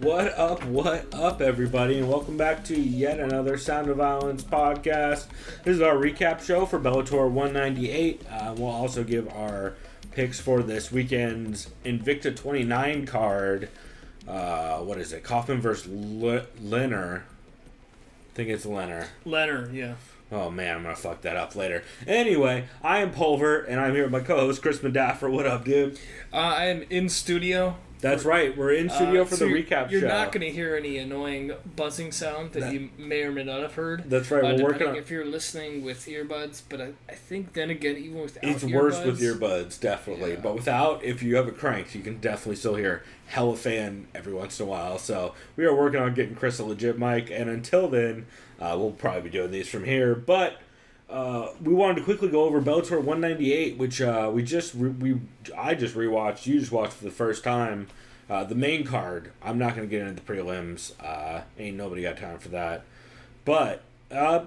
What up, everybody, and welcome back to yet another Sound of Violence podcast. This is our recap show for Bellator 198. We'll also give our picks for this weekend's Invicta 29 card. What is it? Kaufman versus Leonard. I think it's Leonard, yeah. Oh man, I'm gonna fuck that up later. Anyway, I am Pulver, and I'm here with my co-host Chris Madaffer. What up, dude? I am in studio. That's right, we're in studio for the recap show. You're not going to hear any annoying buzzing sound that you may or may not have heard. That's right, we're working on... if you're listening with earbuds, but I think then again, even without it's earbuds... worse with earbuds, definitely. Yeah. But without, if you have it cranked, you can definitely still hear hella fan every once in a while. So we are working on getting Chris a legit mic, and until then, we'll probably be doing these from here. But... we wanted to quickly go over Bellator 198, which I just rewatched. You just watched for the first time. The main card. I'm not going to get into the prelims. Ain't nobody got time for that. But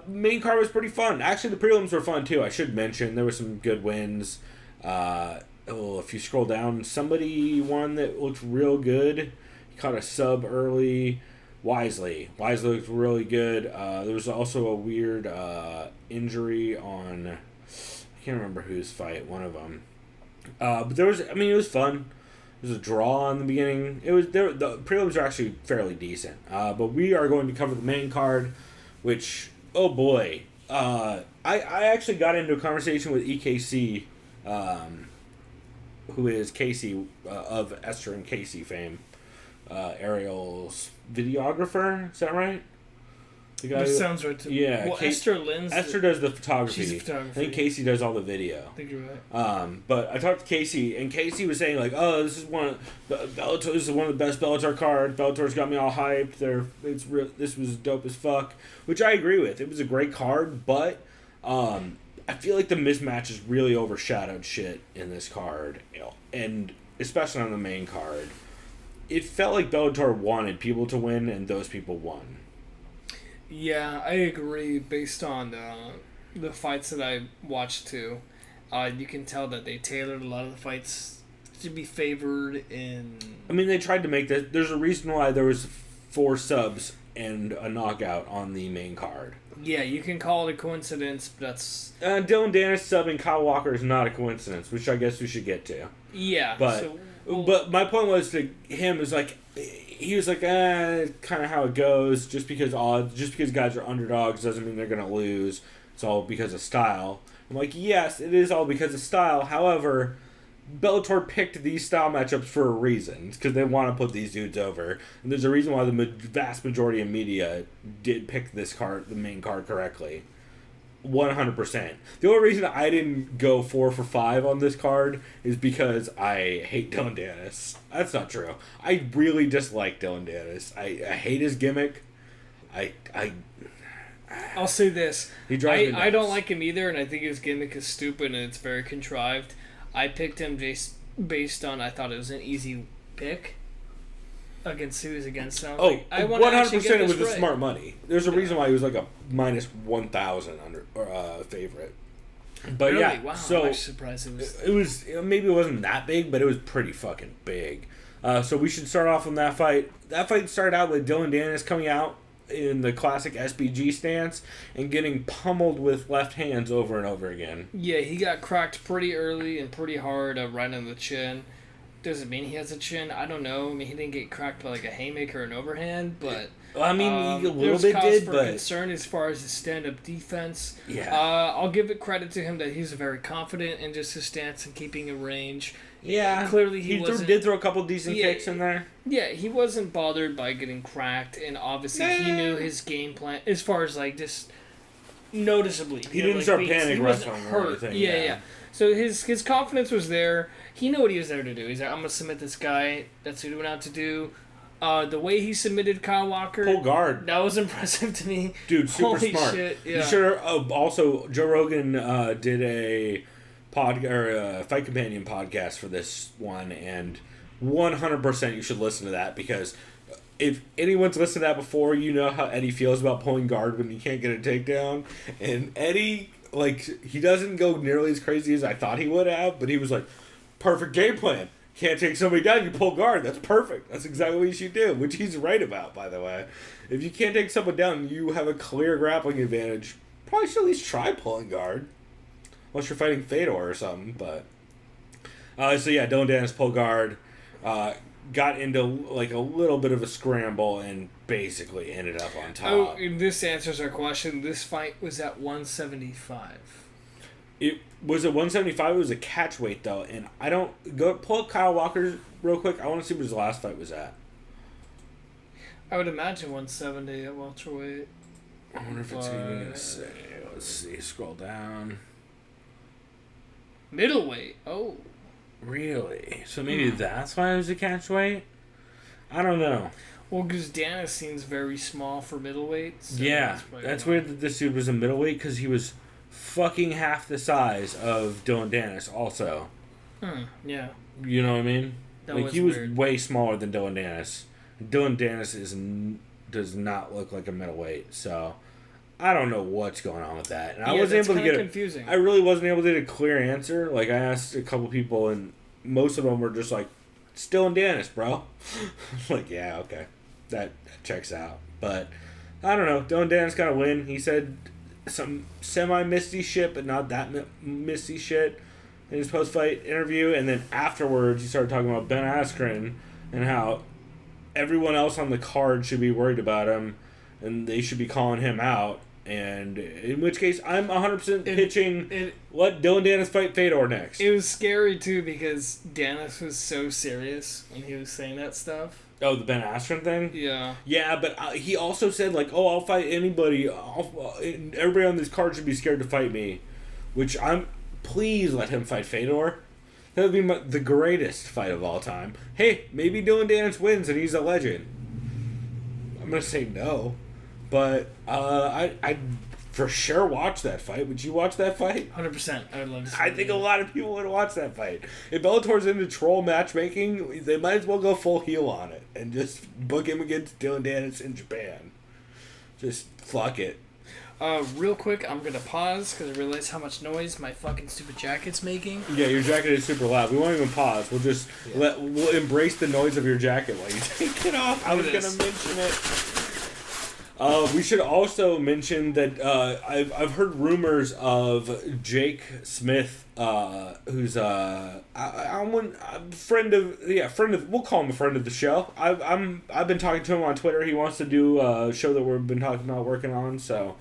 main card was pretty fun. Actually, the prelims were fun too. I should mention there were some good wins. If you scroll down, somebody won that looked real good. He caught a sub early. Wisely looked really good. There was also a weird injury on, I can't remember whose fight, one of them. But there was, it was fun. There was a draw in the beginning. The prelims are actually fairly decent. But we are going to cover the main card, which, oh boy. I actually got into a conversation with EKC, who is Casey of Esther and Casey fame. Ariel's videographer, is that right? The guy that sounds right to me. Yeah. Well, Esther does the photography. She's a photographer. I think Casey does all the video. I think you're right. But I talked to Casey, and Casey was saying, like, oh, this is one of the best Bellator cards. Bellator's got me all hyped. This was dope as fuck, which I agree with. It was a great card, but I feel like the mismatches really overshadowed shit in this card, and especially on the main card. It felt like Bellator wanted people to win, and those people won. Yeah, I agree. Based on the fights that I watched too, you can tell that they tailored a lot of the fights to be favored in... they tried to make this... There's a reason why there was 4 subs and a knockout on the main card. Yeah, you can call it a coincidence, but that's... Dylan Dennis subbing Kyle Walker is not a coincidence, which I guess we should get to. Yeah, But my point was to him is like, he was like, kind of how it goes. Just because guys are underdogs doesn't mean they're gonna lose. It's all because of style. I'm like, yes, it is all because of style. However, Bellator picked these style matchups for a reason, because they want to put these dudes over. And there's a reason why the vast majority of media did pick this card, the main card, correctly. 100%. The only reason I didn't go 4 for 5 on this card is because I hate Dylan Dennis. That's not true. I really dislike Dylan Dennis. I hate his gimmick. I'll say this. He drives me nuts. I don't like him either, and I think his gimmick is stupid and it's very contrived. I picked him based on I thought it was an easy pick against who was against him. Oh, I 100% it was right. the smart money. There's a reason why he was like a minus 1,000 favorite. But really? yeah, Wow, so I'm actually surprised it was maybe it wasn't that big, but it was pretty fucking big. So we should start off on that fight. That fight started out with Dylan Dennis coming out in the classic SBG stance and getting pummeled with left hands over and over again. Yeah, he got cracked pretty early and pretty hard right on the chin. Does it mean he has a chin? I don't know. He didn't get cracked by like a haymaker or an overhand, but he a little bit did. But concern as far as his stand-up defense. Yeah, I'll give it credit to him that he's very confident in just his stance and keeping a range. Yeah, clearly he did throw a couple decent kicks in there. Yeah, he wasn't bothered by getting cracked, and obviously he knew his game plan as far as like just noticeably. He didn't start panic wrestling or anything. Yeah. So his confidence was there. He knew what he was there to do. He's like, I'm going to submit this guy. That's what he went out to do. The way he submitted Kyle Walker... Pull guard. That was impressive to me. Dude, super Holy smart. Shit, yeah. You sure... also, Joe Rogan did a Fight Companion podcast for this one, and 100% you should listen to that, because if anyone's listened to that before, you know how Eddie feels about pulling guard when you can't get a takedown. And Eddie, he doesn't go nearly as crazy as I thought he would have, but he was like, perfect game plan. Can't take somebody down, you pull guard. That's perfect. That's exactly what you should do, which he's right about, by the way. If you can't take someone down, you have a clear grappling advantage. Probably should at least try pulling guard. Unless you're fighting Fedor or something, but... so yeah, Dylan Dennis pulled guard. Got into like a little bit of a scramble and basically ended up on top. Oh, and this answers our question. This fight was at 175. It was at 175. It was a catch weight though, and I don't pull up Kyle Walker real quick. I want to see what his last fight was at. I would imagine 170 at welterweight. I wonder if it's even gonna say. Let's see. Scroll down. Middleweight. Oh. Really? So maybe that's why it was a catch weight? I don't know. Well, because Dennis seems very small for middleweight. So yeah, that's weird that this dude was a middleweight because he was fucking half the size of Dylan Dennis also. Yeah. You know what I mean? That like, he was weird. way smaller than Dylan Dennis. Dylan Dennis does not look like a middleweight, so... I don't know what's going on with that. And I wasn't able to get confusing. I really wasn't able to get a clear answer. Like, I asked a couple people, and most of them were just like, still in Dennis, bro. Like, yeah, okay. That checks out. But, I don't know. Dylan Dennis got a win. He said some semi-misty shit, but not that misty shit in his post-fight interview. And then afterwards, he started talking about Ben Askren and how everyone else on the card should be worried about him, and they should be calling him out. And in which case, I'm 100% pitching let Dylan Dennis fight Fedor next. It was scary, too, because Dennis was so serious when he was saying that stuff. Oh, the Ben Askren thing? Yeah. Yeah, but he also said, like, oh, I'll fight anybody. Everybody on this card should be scared to fight me. Which please let him fight Fedor. That would be the greatest fight of all time. Hey, maybe Dylan Dennis wins and he's a legend. I'm going to say no. But I'd for sure watch that fight. Would you watch that fight? 100%. I would love to see I think a lot of people would watch that fight. If Bellator's into troll matchmaking, they might as well go full heel on it and just book him against Dylan Dennis in Japan. Just fuck it. Real quick, I'm going to pause because I realize how much noise my fucking stupid jacket's making. Yeah, your jacket is super loud. We won't even pause. We'll just we'll embrace the noise of your jacket while you take it off. I was going to mention it. We should also mention that I've heard rumors of Jake Smith, who's a friend of we'll call him a friend of the show. I've been talking to him on Twitter. He wants to do a show that we've been talking about working on. So,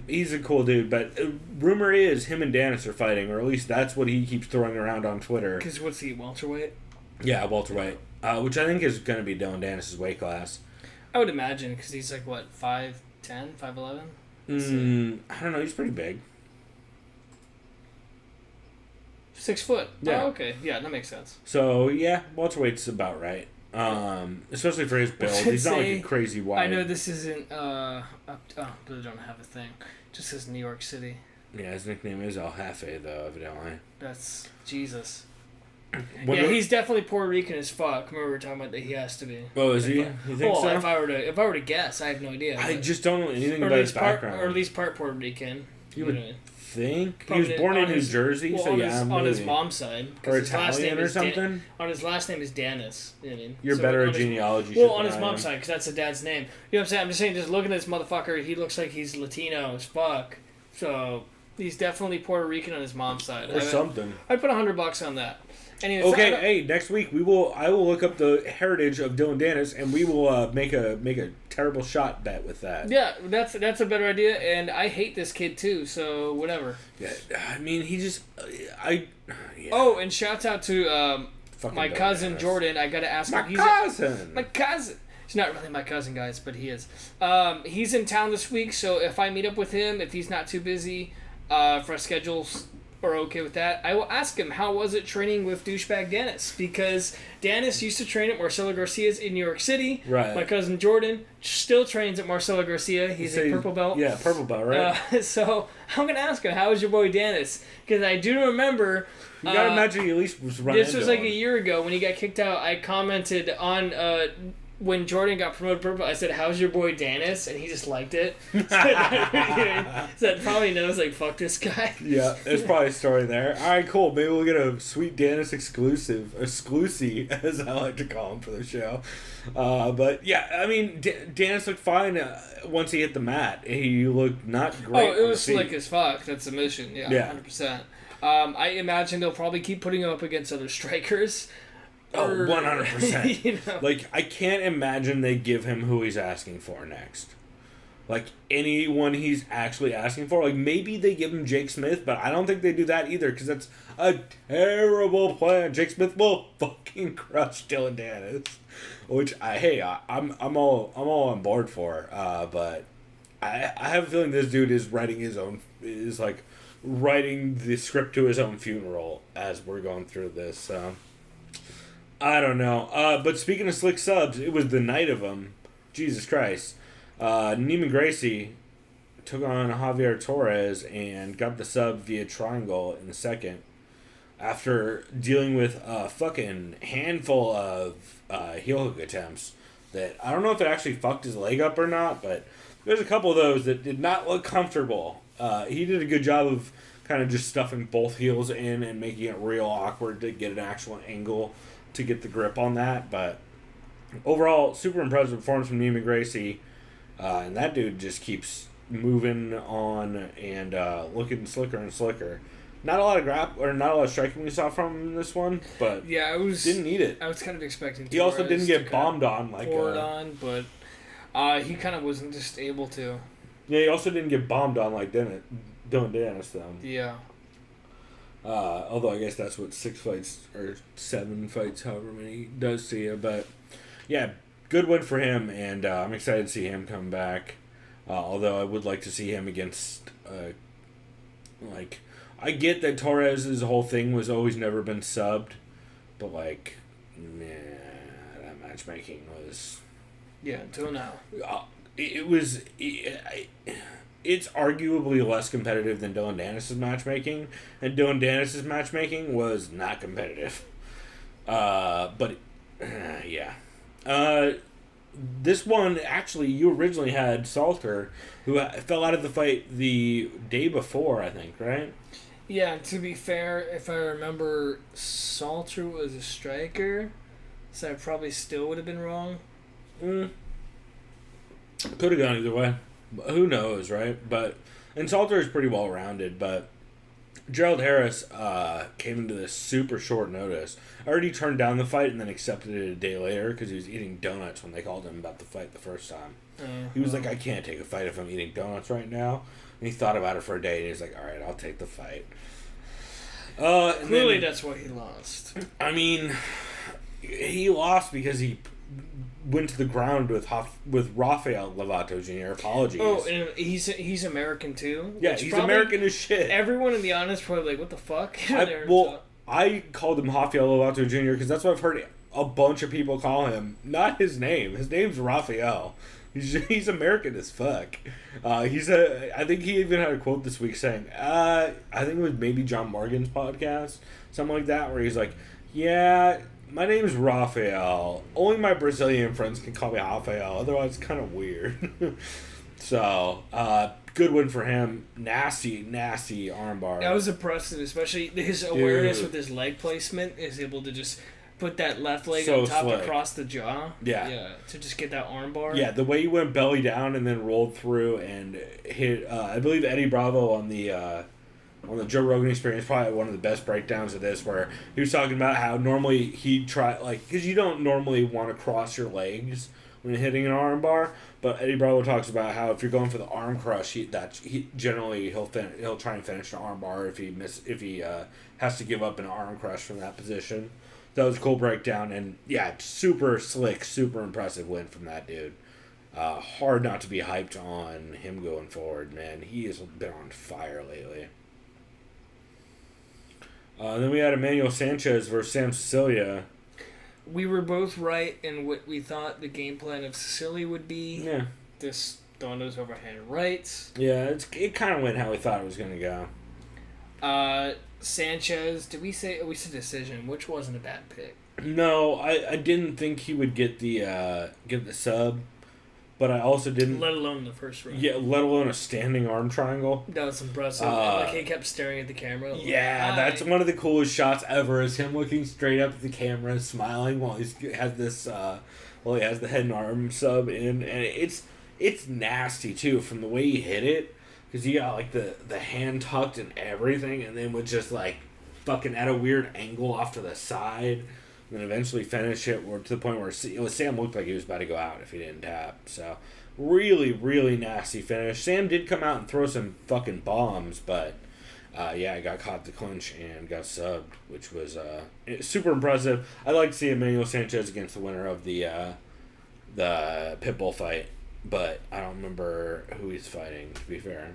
he's a cool dude. But rumor is him and Dennis are fighting, or at least that's what he keeps throwing around on Twitter. Because what's he, welterweight? Yeah, welterweight, which I think is going to be Dylan Dennis's weight class. I would imagine, because he's like, what, 5'10", 5'11"? I don't know. He's pretty big. 6 foot. Yeah. Oh, okay. Yeah, that makes sense. So, yeah, welterweight's about right. Especially for his build. He's not like a crazy wide. I know this isn't, but I don't have a thing. It just says New York City. Yeah, his nickname is El Jefe, though, evidently. That's Jesus. Yeah, he's definitely Puerto Rican as fuck. Remember we were talking about that he has to be. Oh, is he? You think so? If I were to guess, I have no idea. I just don't know anything about his background. Or at least part Puerto Rican. You would think he was born in New Jersey, so yeah, on his mom's side, or Italian or something. On his last name is Dennis. You know what I mean? You're better at genealogy. Well, on his mom's side, because that's the dad's name. You know what I'm saying? I'm just saying, just looking at this motherfucker, he looks like he's Latino as fuck. So he's definitely Puerto Rican on his mom's side. Or something. I'd put $100 on that. Anyways, okay, hey, next week I will look up the heritage of Dylan Dennis, and we will make a terrible shot bet with that. Yeah, that's a better idea, and I hate this kid too, so whatever. Yeah, I mean, he just Yeah. Oh, and shouts out to my cousin Dennis. Jordan. I gotta ask him. My cousin. He's not really my cousin, guys, but he is. He's in town this week, so if I meet up with him, if he's not too busy, for our schedules are okay with that, I will ask him how was it training with douchebag Dennis, because Dennis used to train at Marcelo Garcia's in New York City. Right. My cousin Jordan still trains at Marcelo Garcia. He's a purple belt. Yeah, purple belt, right? So I'm gonna ask him how was your boy Dennis, because I do remember. You gotta imagine he at least was running. This was like a year ago when he got kicked out. I commented on when Jordan got promoted purple, I said, "How's your boy Danis?" And he just liked it. So it probably knows, like, fuck this guy. Yeah, there's probably a story there. All right, cool. Maybe we'll get a sweet Danis exclusive, as I like to call him for the show. But yeah, I mean, Danis looked fine once he hit the mat. He looked not great. Oh, it was slick as fuck. That's the mission. Yeah. 100%. I imagine they'll probably keep putting him up against other strikers. Oh, 100%. You know? Like, I can't imagine they give him who he's asking for next. Like, anyone he's actually asking for. Like, maybe they give him Jake Smith, but I don't think they do that either, because that's a terrible plan. Jake Smith will fucking crush Dylan Danis, which I'm all on board for. But I have a feeling this dude is writing the script to his own funeral as we're going through this. I don't know. But speaking of slick subs, it was the night of them. Jesus Christ. Neiman Gracie took on Javier Torres and got the sub via triangle in the second after dealing with a fucking handful of heel hook attempts that I don't know if it actually fucked his leg up or not, but there's a couple of those that did not look comfortable. He did a good job of kind of just stuffing both heels in and making it real awkward to get an actual angle to get the grip on that, but overall, super impressive performance from Neiman Gracie, and that dude just keeps moving on and looking slicker and slicker. Not a lot of striking we saw from him in this one, but yeah, didn't need it. I was kind of expecting. He also didn't get bombed on like but he kind of wasn't just able to. Yeah, he also didn't get bombed on like Dylan Danis though. Yeah. Although I guess that's what 6 fights or 7 fights, however many, does to you. But yeah, good win for him, and I'm excited to see him come back. Although I would like to see him against, I get that Torres' whole thing was always never been subbed, but that matchmaking was. Yeah, until now. It's arguably less competitive than Dylan Danis' matchmaking, and Dylan Danis' matchmaking was not competitive. Yeah. This one, actually, you originally had Salter, who fell out of the fight the day before, I think, right? Yeah, to be fair, if I remember, Salter was a striker, so I probably still would have been wrong. Could have gone either way. Who knows, right? And Salter is pretty well rounded, but Gerald Harris came into this super short notice. Already turned down the fight and then accepted it a day later because he was eating donuts when they called him about the fight the first time. He was like, I can't take a fight if I'm eating donuts right now. And he thought about it for a day and he's like, alright, I'll take the fight. Clearly that's why he lost. I mean, he lost because he went to the ground with Rafael Lovato Jr. Apologies. Oh, and he's American too? Yeah, he's American as shit. Everyone in the audience probably like, what the fuck? I called him Rafael Lovato Jr. because that's what I've heard a bunch of people call him. Not his name. His name's Rafael. He's American as fuck. I think he even had a quote this week saying, I think it was maybe John Morgan's podcast, something like that, where he's like, yeah, my name's Rafael. Only my Brazilian friends can call me Rafael. Otherwise, it's kind of weird. So, good win for him. Nasty armbar. That was impressive, especially his awareness with his leg placement. Is able to just put that left leg on top across the jaw. Yeah. To just get that armbar. Yeah, the way he went belly down and then rolled through and hit, I believe Eddie Bravo on the Joe Rogan Experience, probably one of the best breakdowns of this, where he was talking about how normally he'd try, because you don't normally want to cross your legs when you're hitting an arm bar, but Eddie Bravo talks about how if you're going for the arm crush, he'll try and finish the arm bar if he has to give up an arm crush from that position. That was a cool breakdown, and yeah, super slick, super impressive win from that dude. Hard not to be hyped on him going forward, man. He has been on fire lately. Then we had Emmanuel Sanchez versus Sam Sicilia. We were both right in what we thought the game plan of Sicilia would be. Yeah. This throwing those overhand rights. Yeah, it kind of went how we thought it was going to go. Sanchez, we said decision, which wasn't a bad pick. No, I didn't think he would get the sub, but I also didn't. Let alone the first round. Yeah, let alone a standing arm triangle. That was impressive. Like he kept staring at the camera. Yeah, that's one of the coolest shots ever. Is him looking straight up at the camera, smiling while he has this. He has the head and arm sub in, and it's nasty too from the way he hit it, because he got like the hand tucked and everything, and then would just like fucking at a weird angle off to the side. And then eventually finish it to the point where Sam looked like he was about to go out if he didn't tap. So, really, really nasty finish. Sam did come out and throw some fucking bombs, but, I got caught the clinch and got subbed, which was super impressive. I like to see Emmanuel Sanchez against the winner of the Pitbull fight, but I don't remember who he's fighting, to be fair.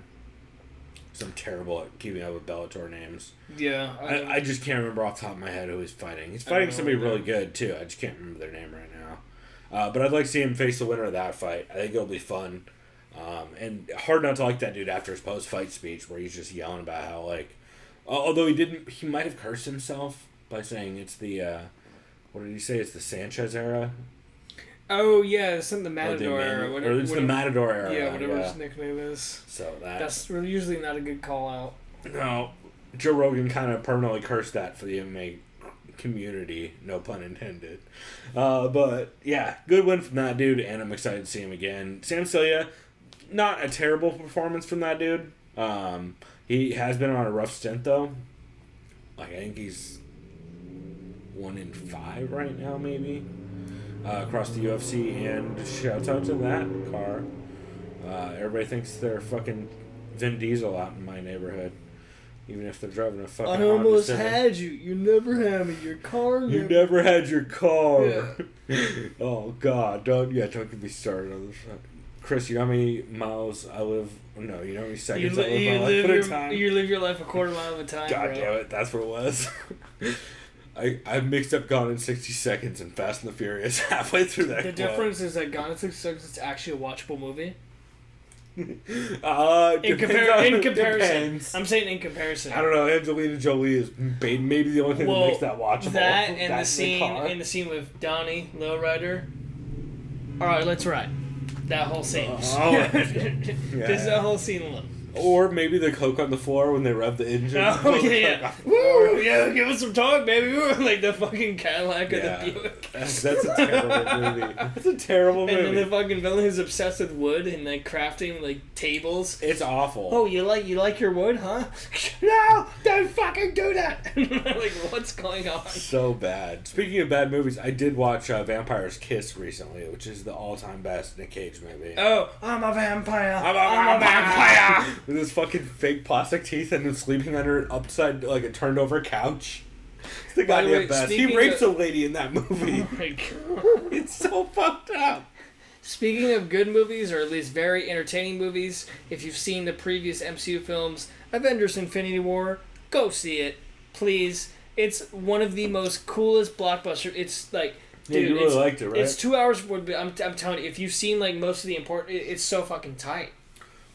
So I'm terrible at keeping up with Bellator names. Yeah. I just can't remember off the top of my head who he's fighting. He's fighting somebody really good, too. I just can't remember their name right now. But I'd like to see him face the winner of that fight. I think it'll be fun. And hard not to like that dude after his post-fight speech where he's just yelling about how, like... although he might have cursed himself by saying it's the... what did he say? It's the Sanchez era? Oh, yeah, it's in the Matador era. Or it's the Matador era. Yeah, whatever his nickname is. So that's usually not a good call-out. No. Joe Rogan kind of permanently cursed that for the MMA community, no pun intended. But, yeah, good win from that dude, and I'm excited to see him again. Sam Celia, not a terrible performance from that dude. He has been on a rough stint, though. Like, I think he's 1-5 right now, maybe. Across the UFC, and shouts out to that car. Everybody thinks they're fucking Vin Diesel out in my neighborhood, even if they're driving a fucking I almost had you. You never had me. Your car. You never had your car. Yeah. Oh God! Don't get me started on this. Chris, you know how many miles I live? No, you know how many seconds I live my life at a time? You live your life a quarter mile at a time. God damn it! That's what it was. I mixed up Gone in 60 Seconds and Fast and the Furious halfway through that. The difference is that Gone in 60 Seconds is actually a watchable movie. In comparison, depends. I'm saying in comparison. I don't know. Angelina Jolie is maybe the only thing that makes that watchable. That and the scene with Donnie Lowrider. All right, let's ride. That whole scene. Just that whole scene alone. Or maybe the coke on the floor when they rev the engine. Oh, yeah. Woo! Yeah, give us some torque, baby. Like the fucking Cadillac or the Buick. That's a terrible movie. That's a terrible movie. And then the fucking villain is obsessed with wood and like crafting like tables. It's awful. Oh, you like your wood, huh? No! Don't fucking do that! Like, what's going on? So bad. Speaking of bad movies, I did watch Vampire's Kiss recently, which is the all-time best Nick Cage movie. Oh, I'm a vampire. I'm a vampire. With his fucking fake plastic teeth and him sleeping under an upside, like a turned over couch. It's the goddamn best. He rapes a lady in that movie. Oh my God. It's so fucked up. Speaking of good movies, or at least very entertaining movies, if you've seen the previous MCU films, Avengers Infinity War, go see it. Please. It's one of the most coolest blockbusters. It's like... Yeah, dude, you really liked it, right? It's 2 hours. I'm telling you, if you've seen like most of the important... It's so fucking tight.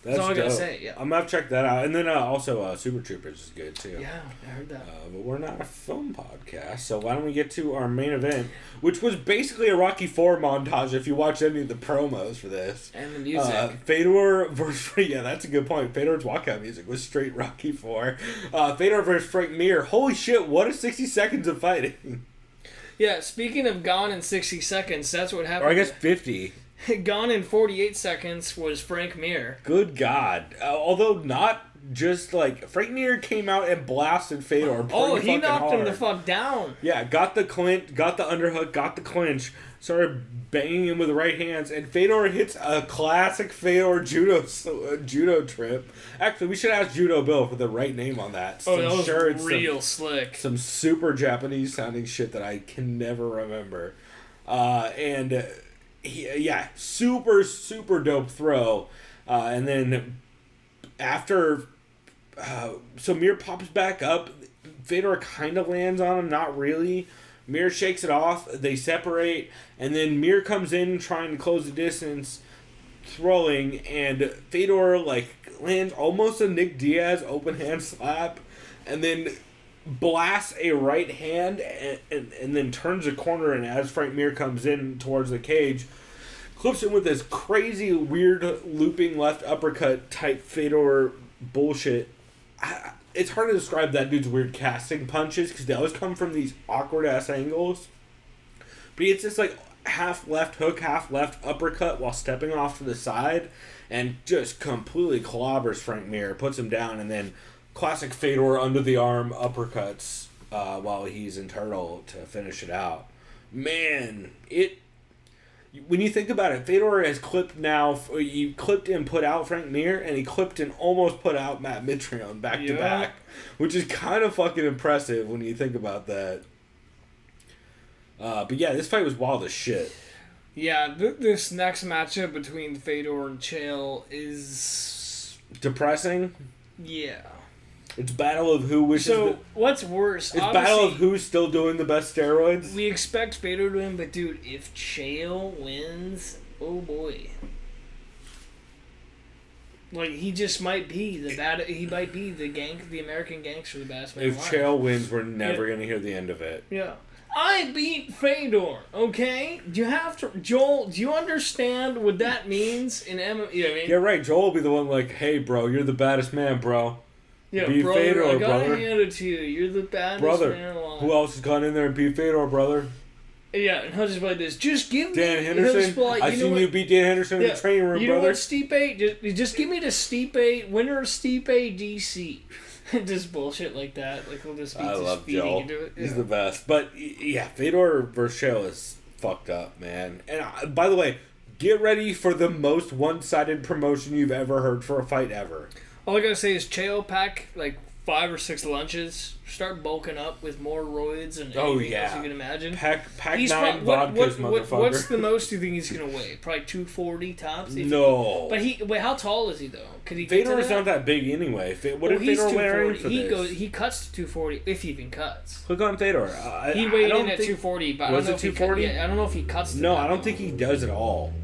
That's all I gotta say. Yeah, I'm gonna have to check that out, and then also Super Troopers is good too. Yeah, I heard that. But we're not a film podcast, so why don't we get to our main event, which was basically a Rocky IV montage. If you watch any of the promos for this, and the music, Fedor versus that's a good point. Fedor's walkout music was straight Rocky IV. Fedor versus Frank Mir. Holy shit! What a 60 seconds of fighting. Yeah, speaking of Gone in 60 seconds, that's what happened. Or I guess 50. Gone in 48 seconds was Frank Mir. Good God. Although not just like... Frank Mir came out and blasted Fedor he knocked him the fuck down. Yeah, got the underhook, got the clinch, started banging him with the right hands, and Fedor hits a classic Fedor judo trip. Actually, we should ask Judo Bill for the right name on that. So that was real slick. Some super Japanese sounding shit that I can never remember. Super, super dope throw. And then after... so Mir pops back up. Fedor kind of lands on him, not really. Mir shakes it off. They separate. And then Mir comes in trying to close the distance, throwing. And Fedor, lands almost a Nick Diaz open hand slap. And then blasts a right hand and then turns a corner, and as Frank Mir comes in towards the cage, clips him with this crazy, weird, looping left uppercut type Fedor bullshit. It's hard to describe that dude's weird casting punches because they always come from these awkward-ass angles. But it's just like half left hook, half left uppercut while stepping off to the side and just completely clobbers Frank Mir, puts him down, and then classic Fedor under the arm uppercuts while he's in turtle to finish it out. Man, when you think about it, Fedor has clipped now. He clipped and put out Frank Mir, and he clipped and almost put out Matt Mitrione back to back, which is kind of fucking impressive when you think about that. But yeah, this fight was wild as shit. Yeah, this next matchup between Fedor and Chael is depressing. Yeah. It's battle of who wishes. So what's worse? It's battle of who's still doing the best steroids. We expect Fedor to win, but dude, if Chael wins, oh boy. Like he just might be he might be the American gangster, the baddest man alive. If Chael wins, we're never gonna hear the end of it. Yeah. I beat Fedor, okay? Do you have to... Joel, do you understand what that means in MMA? You know what I mean? Yeah, right. Joel will be the one like, hey, bro, you're the baddest man, bro. Yeah, beat brother, Fedor, I gotta brother. hand it to you. You're the baddest man alive. Who else has gone in there and beat Fedor, brother? Yeah, and he'll just be like this. Just give me... Dan Henderson? I seen you beat Dan Henderson in the training room, brother. You know what, Stipe? Just give me the Stipe, winner of Stipe DC. Just bullshit like that. Like he'll just be feeding into it. Yeah. He's the best. But yeah, Fedor versus Chael is fucked up, man. And by the way, get ready for the most one-sided promotion you've ever heard for a fight ever. All I gotta say is Chael pack like 5 or 6 lunches. Start bulking up with more roids and anything else you can imagine. Pack 9 vodkas, motherfucker. What's the most you think he's gonna weigh? Probably 240 tops. No. But how tall is he though? Could he? Fedor's not that big anyway. What did Fedor weigh for this? He cuts to 240 if he even cuts. Click on Fedor. He weighed in at 240, but was it 240? I don't know if he cuts. No, I don't think he does at all.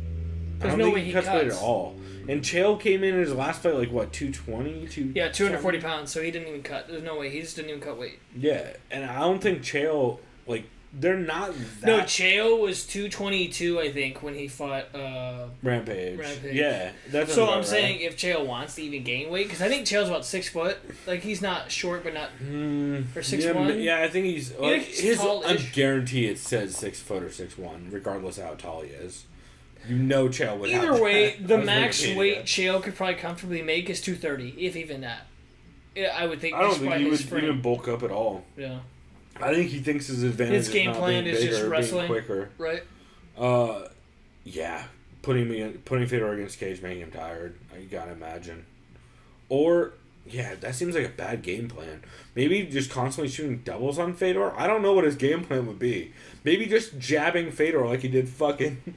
There's no way he cuts weight at all. And Chael came in his last fight like what, 220? Yeah, 240 pounds. So he didn't even cut. There's no way. He just didn't even cut weight. Yeah, and I don't think Chael they're not that. No, Chael was 222, I think, when he fought Rampage. Yeah, that's so I'm saying if Chael wants to even gain weight, because I think Chael's about 6 foot. Like he's not short, but not or 6'1". Yeah, I think he's tall-ish. I guarantee it says 6 foot or 6'1", regardless of how tall he is. You know Chael would either way, the max weight Chael could probably comfortably make is 230, if even that. I would think. I don't think he would even bulk up at all. Yeah. I think he thinks his advantage his game plan is just wrestling, being quicker. Right? Yeah. Putting Fedor against Cage, making him tired. You gotta imagine. Or yeah, that seems like a bad game plan. Maybe just constantly shooting doubles on Fedor. I don't know what his game plan would be. Maybe just jabbing Fedor like he did fucking.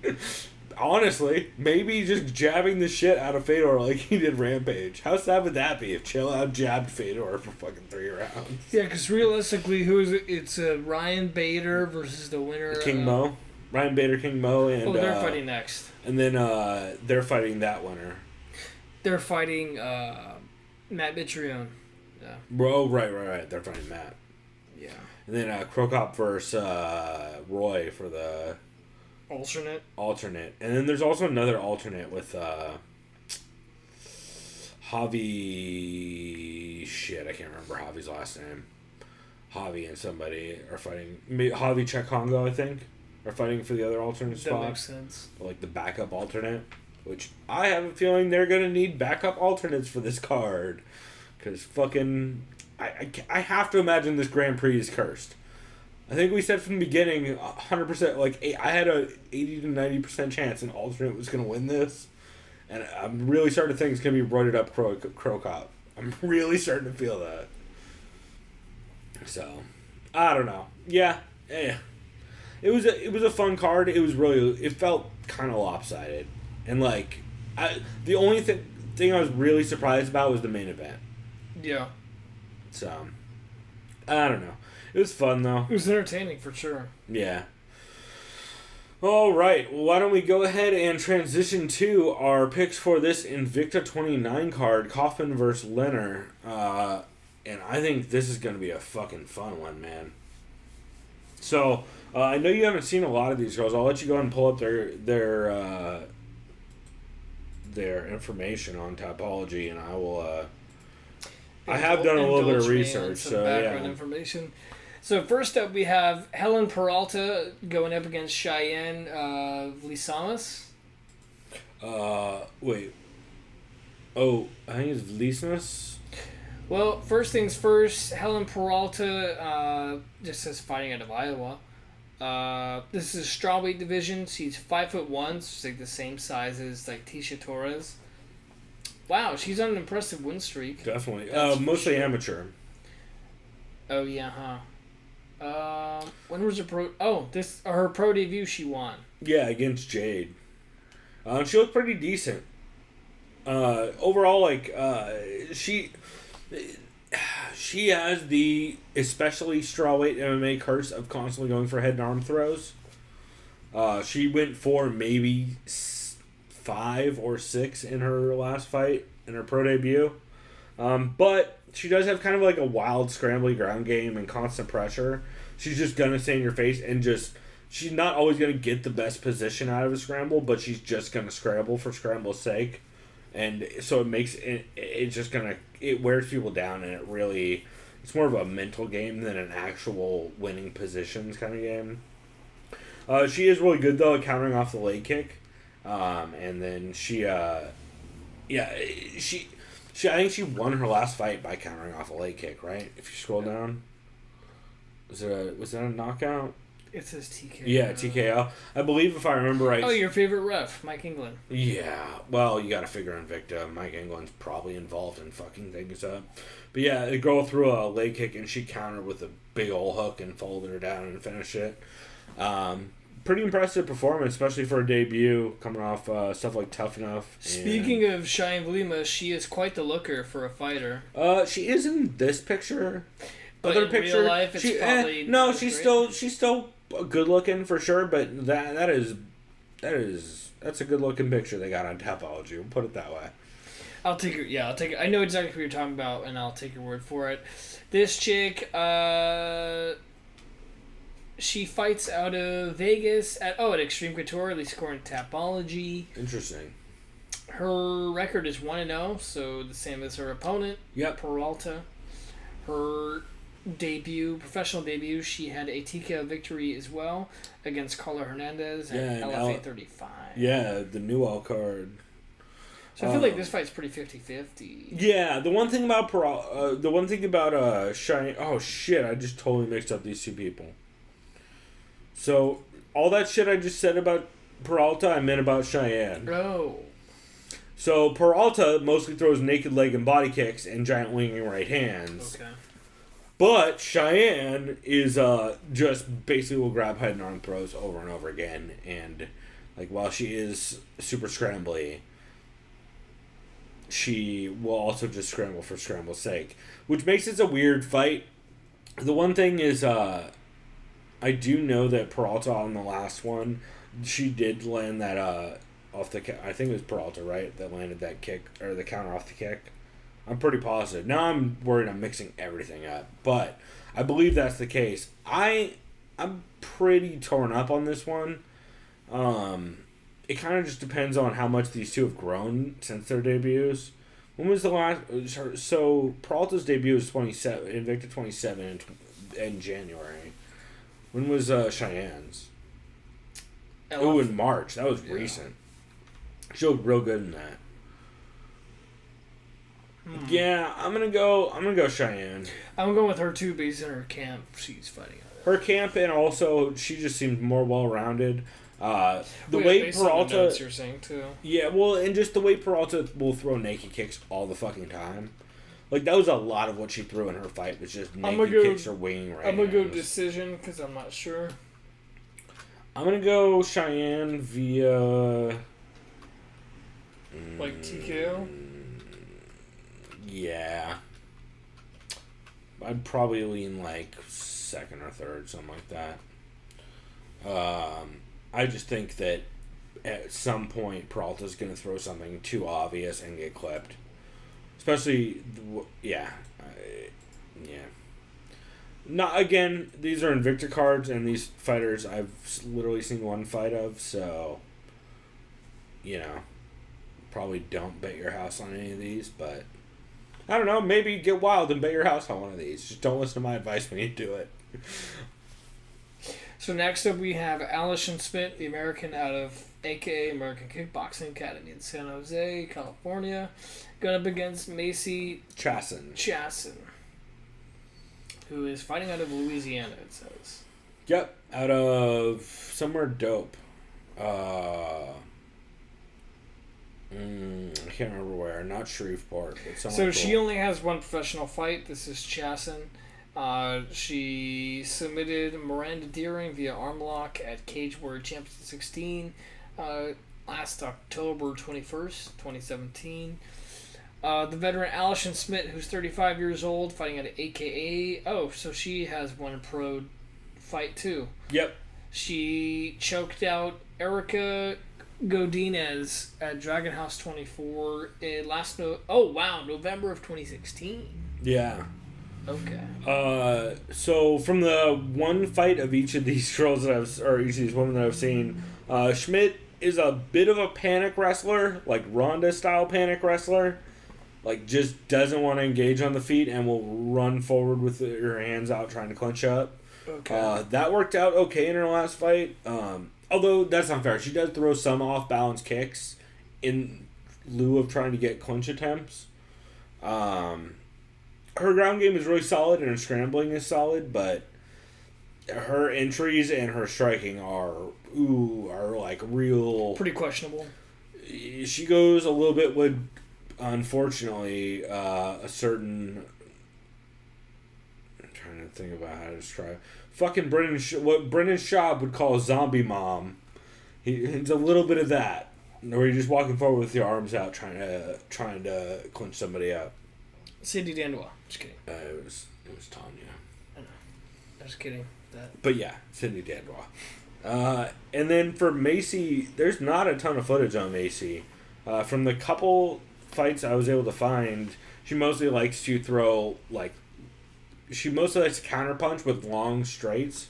Honestly, maybe just jabbing the shit out of Fedor like he did Rampage. How sad would that be if Chael out-jabbed Fedor for fucking 3 rounds? Yeah, because realistically, who is it? It's Ryan Bader versus the winner. King Mo. Ryan Bader, King Mo, and... they're fighting next. And then they're fighting that winner. They're fighting Matt Mitrione. Yeah. Oh, right. They're fighting Matt. Yeah. And then Krokop versus Roy for the... Alternate. And then there's also another alternate with Javi... Shit, I can't remember Javi's last name. Javi and somebody are fighting... Javi Chekongo, I think, are fighting for the other alternate spot. That makes sense. Like the backup alternate, which I have a feeling they're going to need backup alternates for this card. Because fucking... I have to imagine this Grand Prix is cursed. I think we said from the beginning, 100%, I had a 80 to 90% chance an alternate was going to win this. And I'm really starting to think it's going to be roided up Krokop. I'm really starting to feel that. So, I don't know. Yeah. It was a fun card. It felt kind of lopsided. And, the only thing I was really surprised about was the main event. Yeah. So, I don't know. It was fun, though. It was entertaining, for sure. Yeah. All right. Well, why don't we go ahead and transition to our picks for this Invicta 29 card, Kaufman versus Leonard. And I think this is going to be a fucking fun one, man. So, I know you haven't seen a lot of these girls. I'll let you go and pull up their information on Tapology, and I will... I have done a little bit of research, so background information. So first up, we have Helen Peralta going up against Cheyenne Vlisamas. Wait. Oh, I think it's Vlisamas. Well, first things first, Helen Peralta just says fighting out of Iowa. This is a strawweight division. She's 5'1", so she's like the same size as like Tisha Torres. Wow, she's on an impressive win streak. Definitely. Mostly amateur. Oh yeah, huh? When was her pro? Oh, her pro debut. She won. Yeah, against Jade. She looked pretty decent. Overall, like she has the especially strawweight MMA curse of constantly going for head and arm throws. She went for maybe 5 or 6 in her last fight in her pro debut, but she does have kind of like a wild scrambly ground game and constant pressure. She's just gonna stay in your face and she's not always gonna get the best position out of a scramble, but she's just gonna scramble for scramble's sake, and so it wears people down, and it's more of a mental game than an actual winning positions kind of game. She is really good though at countering off the leg kick. And then I think she won her last fight by countering off a leg kick, right? If you scroll down, was that a knockout? It says TKO. Yeah, TKO. I believe if I remember right. Oh, your favorite ref, Mike England. Yeah, well, you got to figure Invicta. Mike England's probably involved in fucking things up. But yeah, the girl threw a leg kick and she countered with a big old hook and folded her down and finished it. Pretty impressive performance, especially for a debut, coming off stuff like Tough Enough. Speaking of Cheyenne Vlisamas, she is quite the looker for a fighter. She is in this picture. But other in picture, real life, it's probably no. She's still good looking for sure. But that's a good looking picture they got on Tapology. We'll put it that way. I'll take it. Yeah, I'll take it. I know exactly what you're talking about, and I'll take your word for it. This chick, she fights out of Vegas at Extreme Couture, at least according to Tapology. Interesting. Her record is 1-0, so the same as her opponent. Yep. Peralta. Her professional debut, she had a TKO victory as well against Carla Hernandez at LFA 35. Yeah, the Newell card. So I feel like this fight's pretty 50-50. Yeah, the one thing about Cheyenne... Oh, shit, I just totally mixed up these two people. So, all that shit I just said about Peralta, I meant about Cheyenne. Oh. So, Peralta mostly throws naked leg and body kicks and giant winging right hands. Okay. But Cheyenne is just basically will grab head and arm throws over and over again. And, like, while she is super scrambly, she will also just scramble for scramble's sake. Which makes it a weird fight. The one thing is... I do know that Peralta on the last one, she did land that off the... I think it was Peralta, right? That landed that kick, or the counter off the kick. I'm pretty positive. Now I'm worried I'm mixing everything up. But I believe that's the case. I'm pretty torn up on this one. It kind of just depends on how much these two have grown since their debuts. When was the last... So, Peralta's debut was 27, Invicta 27 in January. When was Cheyenne's? Oh, in March. That was recent. She looked real good in that. Yeah, I'm gonna go Cheyenne. I'm going with her too, based on her camp. She's fighting. Her camp, and also she just seemed more well-rounded. The way Peralta, you're saying too. Yeah, well, and just the way Peralta will throw naked kicks all the fucking time. Like, that was a lot of what she threw in her fight, was just naked kicks or winging right. I'm gonna go decision because I'm not sure. I'm gonna go Cheyenne via. Like TKO. Yeah. I'd probably lean like second or third, something like that. I just think that at some point Peralta's going to throw something too obvious and get clipped. Especially, Yeah. Not again. These are Invicta cards, and these fighters I've literally seen one fight of. So, probably don't bet your house on any of these. But I don't know. Maybe get wild and bet your house on one of these. Just don't listen to my advice when you do it. So next up we have Allison Smith, the American out of AKA American Kickboxing Academy in San Jose, California, going up against Macy Chasson, who is fighting out of Louisiana, it says. Yep, out of somewhere dope. I can't remember where. Not Shreveport, but somewhere. So cool. she only has one professional fight. This is Chasson. She submitted Miranda Deering via arm lock at Cage Warrior Championship 16 last October 21st, 2017. The veteran Allison Smith, who's 35 years old, fighting at AKA. Oh, so she has one pro fight too. Yep. She choked out Erica Godinez at Dragon House 24 in November of 2016. Yeah. Okay. So from the one fight of each of these girls each of these women that I've seen, Schmidt is a bit of a panic wrestler, like Ronda style panic wrestler. Like, just doesn't want to engage on the feet and will run forward with her hands out trying to clinch up. Okay. That worked out okay in her last fight. Although, that's not fair. She does throw some off-balance kicks in lieu of trying to get clinch attempts. Her ground game is really solid and her scrambling is solid, but her entries and her striking are like real... Pretty questionable. She goes a little bit with... Unfortunately, a certain... I'm trying to think about how to describe... Fucking what Brendan Schaub would call a zombie mom. He's a little bit of that. Where you're just walking forward with your arms out trying to clinch somebody up. Cindy Dandois. Just kidding. It was Tanya. I know. Just kidding. But yeah, Cindy Dandois. And then for Macy, there's not a ton of footage on Macy. From the couple... fights I was able to find, she mostly likes to counterpunch with long straights,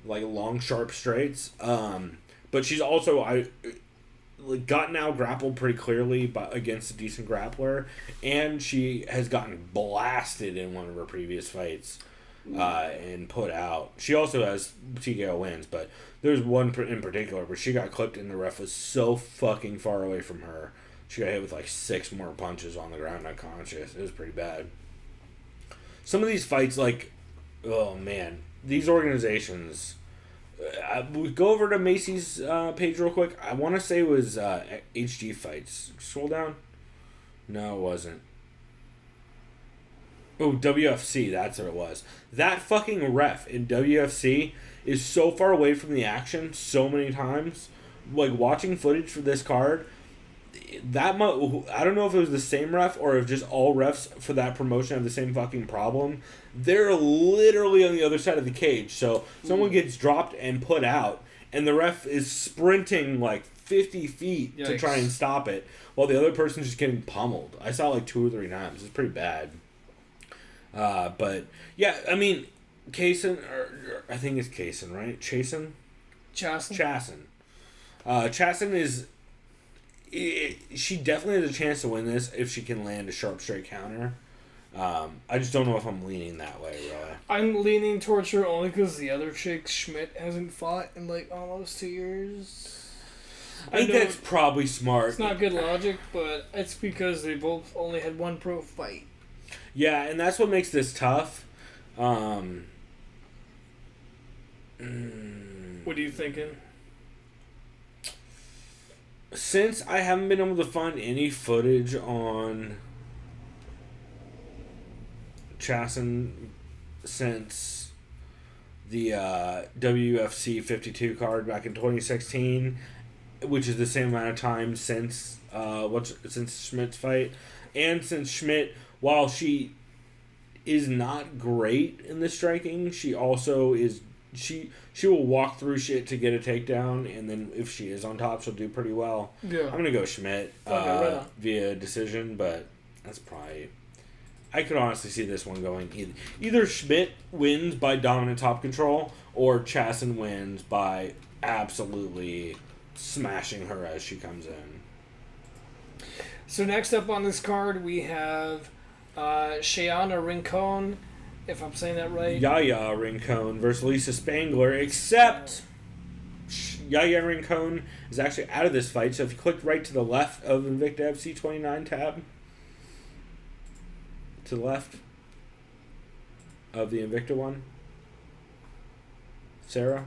like long sharp straights. But she's also gotten out grappled pretty clearly against a decent grappler, and she has gotten blasted in one of her previous fights and put out. She also has TKO wins, but there's one in particular where she got clipped and the ref was so fucking far away from her. She got hit with 6 more punches on the ground unconscious. It was pretty bad. Some of these fights, oh man, these organizations. We go over to Macy's page real quick. I want to say it was HG Fights. Scroll down. No, it wasn't. Oh, WFC, that's what it was. That fucking ref in WFC is so far away from the action so many times. Watching footage for this card... I don't know if it was the same ref or if just all refs for that promotion have the same fucking problem. They're literally on the other side of the cage. So someone gets dropped and put out, and the ref is sprinting 50 feet Yikes. to try and stop it, while the other person's just getting pummeled. I saw 2 or 3 times. It's pretty bad. But yeah, I mean, Kaysen, or I think it's Kaysen, right? Chasen? Chasson. Chasson is... she definitely has a chance to win this if she can land a sharp straight counter. I just don't know if I'm leaning that way, really. I'm leaning towards her only because the other chick, Schmidt, hasn't fought in almost 2 years. I think that's probably smart. It's not good logic, but it's because they both only had one pro fight. Yeah, and that's what makes this tough. What are you thinking? Since I haven't been able to find any footage on Chasson since the WFC 52 card back in 2016, which is the same amount of time since Schmidt's fight, and since Schmidt, while she is not great in the striking, she also is. She will walk through shit to get a takedown, and then if she is on top, she'll do pretty well. Yeah. I'm going to go Schmidt right via decision, but that's probably I could honestly see this one going either Schmidt wins by dominant top control or Chasen wins by absolutely smashing her as she comes in. So next up on this card we have Shayana Rincon, if I'm saying that right. Yaya Rincon versus Lisa Spangler, except Yaya Rincon is actually out of this fight. So if you click right to the left of Invicta FC 29 tab, to the left of the Invicta one, Sarah?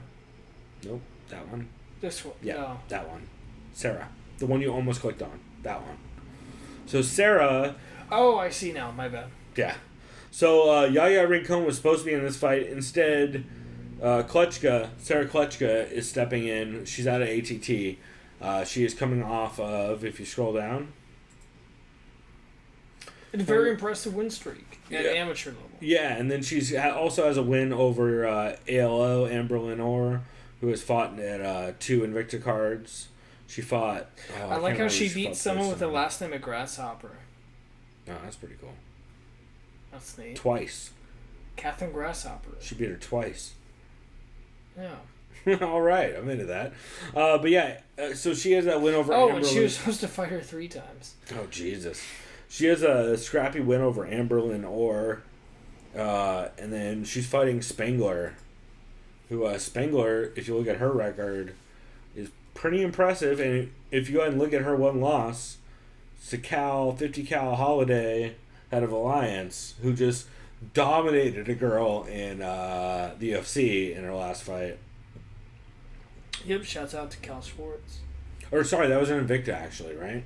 Nope, that one. This one? Yeah, no. that one. Sarah. The one you almost clicked on. That one. So Sarah... Oh, I see now. My bad. Yeah. So Yaya Rincon was supposed to be in this fight. Instead, Sarah Klechka is stepping in. She's out of ATT. She is coming off of, if you scroll down... A very impressive win streak at amateur level. Yeah, and then she's also has a win over ALO, Amber Lenore, who has fought at 2 Invicta cards. She fought... I like how she beat someone with the last name of Grasshopper. Oh, that's pretty cool. That's neat. Twice. Catherine Grasshopper. She beat her twice. Yeah. All right, I'm into that. But yeah, so she has that win over Amber. Oh, and she was supposed to fight her 3 times. Oh, Jesus. She has a scrappy win over Amber Lenore. And then she's fighting Spangler. Who, Spangler, if you look at her record, is pretty impressive. And if you go ahead and look at her one loss, it's to 50 cal Holiday, head of Alliance, who just dominated a girl in the UFC in her last fight. Yep, shouts out to Cal Schwartz. Or, sorry, that was an Invicta, actually, right?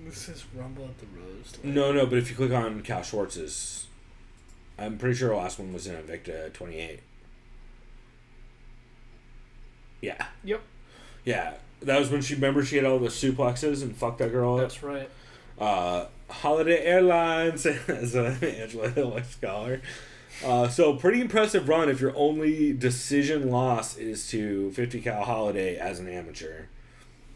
This is Rumble at the Rose. No, but if you click on Cal Schwartz's, I'm pretty sure the last one was in Invicta 28. Yeah. Yep. Yeah. That was when she had all the suplexes and fucked that girl up. That's right. Holiday Airlines as Angela Hill scholar. So pretty impressive run if your only decision loss is to 50 cal Holiday as an amateur.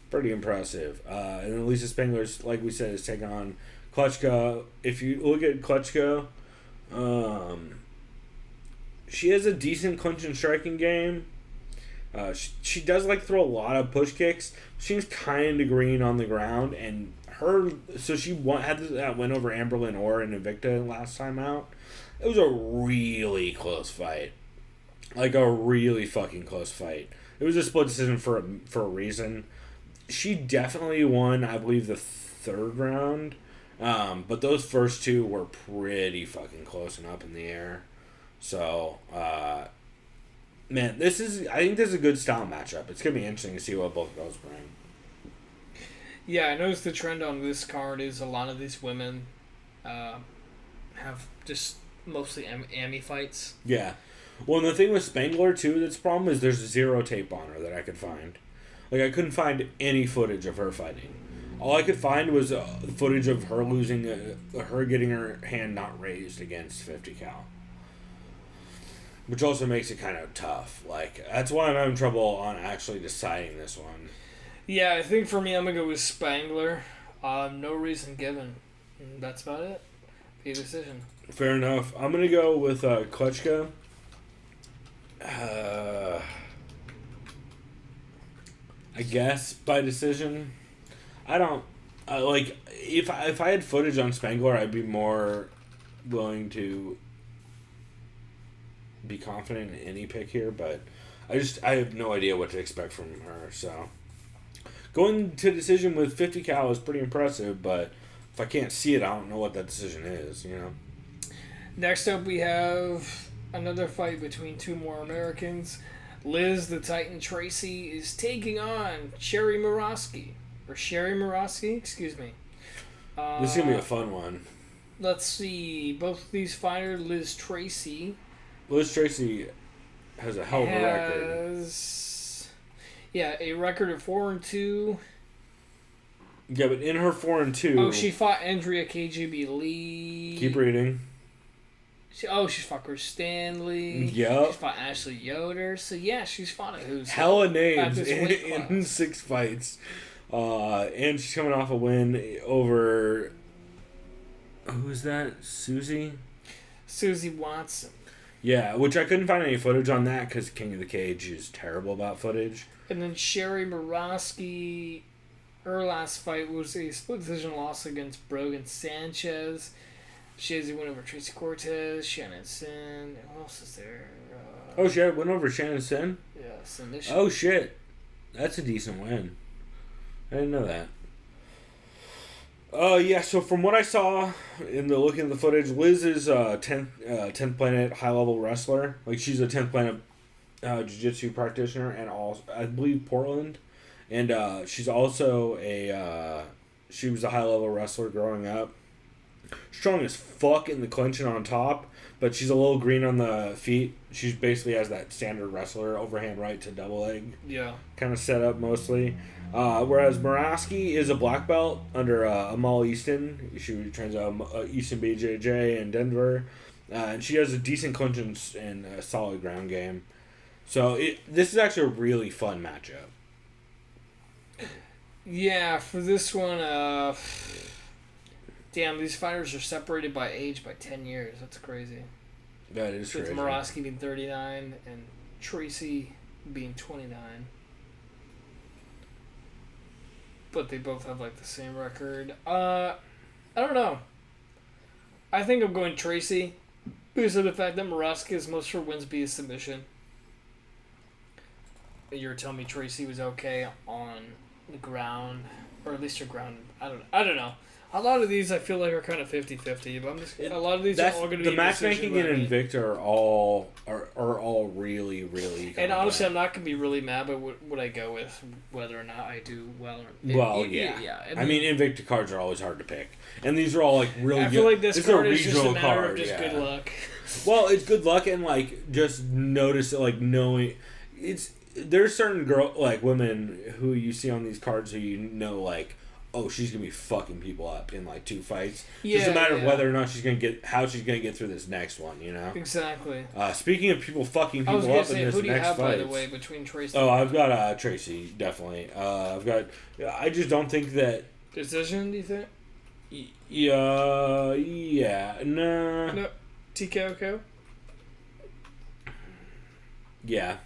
Pretty impressive. And then Lisa Spangler's, like we said, is taking on Klechka. If you look at Klechka, she has a decent clinch and striking game. She does throw a lot of push kicks. She's kind of green on the ground, and she had that win over Amber Lenore in Invicta last time out. It was a really close fight, a really fucking close fight. It was a split decision for a reason. She definitely won, I believe, the 3rd round, but those first 2 were pretty fucking close and up in the air. So, man, I think this is a good style matchup. It's gonna be interesting to see what both girls bring. Yeah, I noticed the trend on this card is a lot of these women have just mostly Ami fights. Yeah. Well, and the thing with Spangler, too, that's the problem is there's 0 tape on her that I could find. I couldn't find any footage of her fighting. All I could find was footage of her losing, her getting her hand not raised against 50 cal. Which also makes it kind of tough. That's why I'm having trouble on actually deciding this one. Yeah, I think for me, I'm going to go with Spangler. No reason given. That's about it. Be a decision. Fair enough. I'm going to go with Klechka. I guess by decision. I don't if I had footage on Spangler, I'd be more willing to be confident in any pick here, but I have no idea what to expect from her. So going to decision with 50 cal is pretty impressive, but if I can't see it, I don't know what that decision is. Next up, we have another fight between 2 more Americans. Liz the Titan Tracy is taking on Sherry Murosky. Excuse me. This is going to be a fun one. Let's see. Both these fighters, Liz Tracy has a hell of a record. Yeah, a record of 4-2. Yeah, but in her 4-2... Oh, she fought Andrea KGB Lee. Keep reading. She's fought Chris Stanley. Yep. She's fought Ashley Yoder. So, yeah, she's fought a who's hella names in 6 fights. And she's coming off a win over Who's that? Susie Watson. Yeah, which I couldn't find any footage on that because King of the Cage is terrible about footage. And then Sherry Morosky, her last fight was a split decision loss against Brogan Sanchez. She has a win over Tracy Cortez, Shannon Sin. Who else is there? She had a win over Shannon Sin? Yeah, submission. Oh, shit. That's a decent win. I didn't know that. Yeah, so from what I saw in the looking at the footage, Liz is a 10th planet high-level wrestler. Like, she's a 10th planet jiu-jitsu practitioner and also, I believe, Portland. And she's also she was a high-level wrestler growing up. Strong as fuck in the clinch and on top, but she's a little green on the feet. She basically has that standard wrestler overhand right to double leg. Yeah. Kind of set up mostly. Whereas Morosky is a black belt under Amal Easton. She trains Easton BJJ in Denver. And she has a decent clinch and a solid ground game. So this is actually a really fun matchup. Yeah, for this one, damn, these fighters are separated by age by 10 years. That's crazy. That is crazy. With Morosky being 39 and Tracy being 29. But they both have, like, the same record. I don't know. I think I'm going Tracy because of the fact that Morosky has most of her wins be a submission. You're telling me Tracy was okay on the ground, or at least her ground. I don't know. A lot of these I feel like are kind of 50-50, but a lot of these are all going to be the matchmaking in Invicta are all really, really. And honestly, I'm not going to be really mad about what I go with, whether or not I do well. Yeah. I mean, Invicta cards are always hard to pick, and these are all like really. I feel like this card is just a matter card, of just good luck. Well, it's good luck and like just notice it, like knowing it's. There's certain women who you see on these cards who you know like. Oh, she's gonna be fucking people up in like 2 fights. Yeah, just a matter of whether or not she's gonna get through this next one. You know. Exactly. Speaking of people fucking people up in this next fight. Who do you have, by the way, between Tracy? Oh, I've got Tracy definitely. I've got. I just don't think that decision. Do you think? Yeah. No. TKO. Yeah.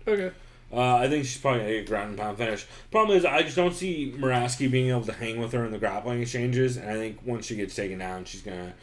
Okay. I think she's probably going to get a ground and pound finish. Problem is, I just don't see Morosky being able to hang with her in the grappling exchanges, and I think once she gets taken down, she's going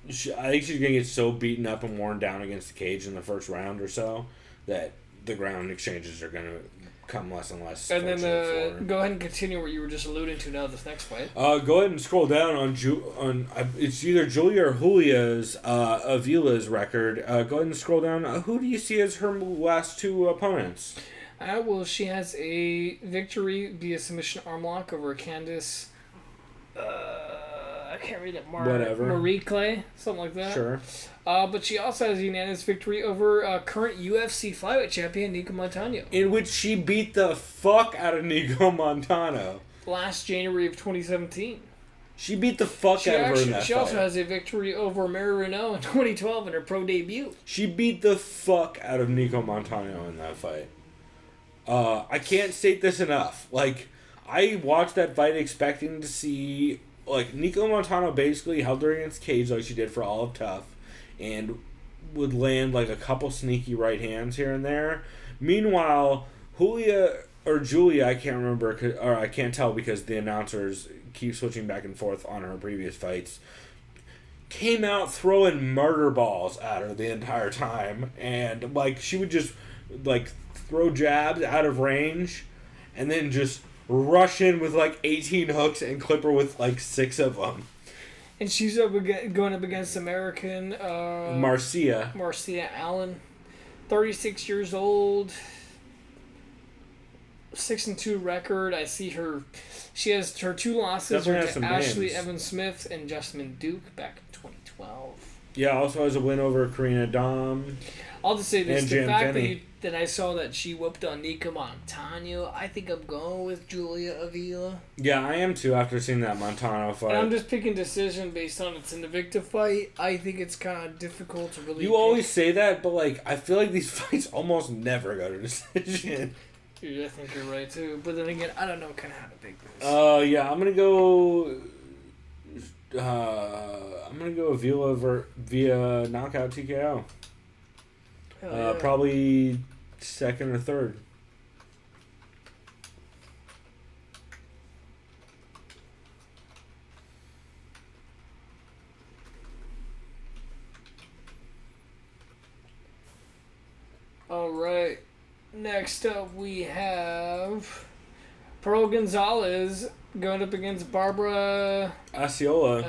to... I think she's going to get so beaten up and worn down against the cage in the first round or so that the ground exchanges are going to come less and less. And then go ahead and continue what you were just alluding to now, this next fight. Go ahead and scroll down on it's either Julia or Julia's Avila's record. Go ahead and scroll down. Who do you see as her last 2 opponents? Well, she has a victory via submission arm lock over Candice. I can't read it. Marie Clay, something like that. Sure. But she also has a unanimous victory over current UFC flyweight champion Nico Montano. In which she beat the fuck out of Nico Montano. Last January of 2017. She beat the fuck out of her in that She fight. also has a victory over Mary Renault in 2012 in her pro debut. She beat the fuck out of Nico Montano in that fight. I can't state this enough. Like, I watched that fight expecting to see... Like, Nico Montano basically held her against cage like she did for all of Tough. And would land, like, a couple sneaky right hands here and there. Meanwhile, Julia, I can't remember, or I can't tell because the announcers keep switching back and forth on her previous fights, came out throwing murder balls at her the entire time. And, like, she would just, like, throw jabs out of range and then just rush in with, like, 18 hooks and clip her with, like, 6 of them. And she's going up against American... Marcia Allen. 36 years old. 6-2 record. I see her... She has her 2 losses to Ashley Evans Smith and Justine Duke back in 2012. Yeah, also has a win over Karina Dom. I'll just say this. The fact that I saw that she whooped on Nico Montano, I think I'm going with Julia Avila. Yeah, I am too after seeing that Montano fight. And I'm just picking decision based on it's an Invicta fight. I think it's kind of difficult to really... You always say that, but like I feel like these fights almost never go to decision. I think you're right too. But then again, I don't know kind of how to pick this. Yeah, I'm going to go... I'm gonna go via knockout TKO. Yeah. Probably second or third. All right. Next up, we have Pearl Gonzalez going up against Barbara Osceola.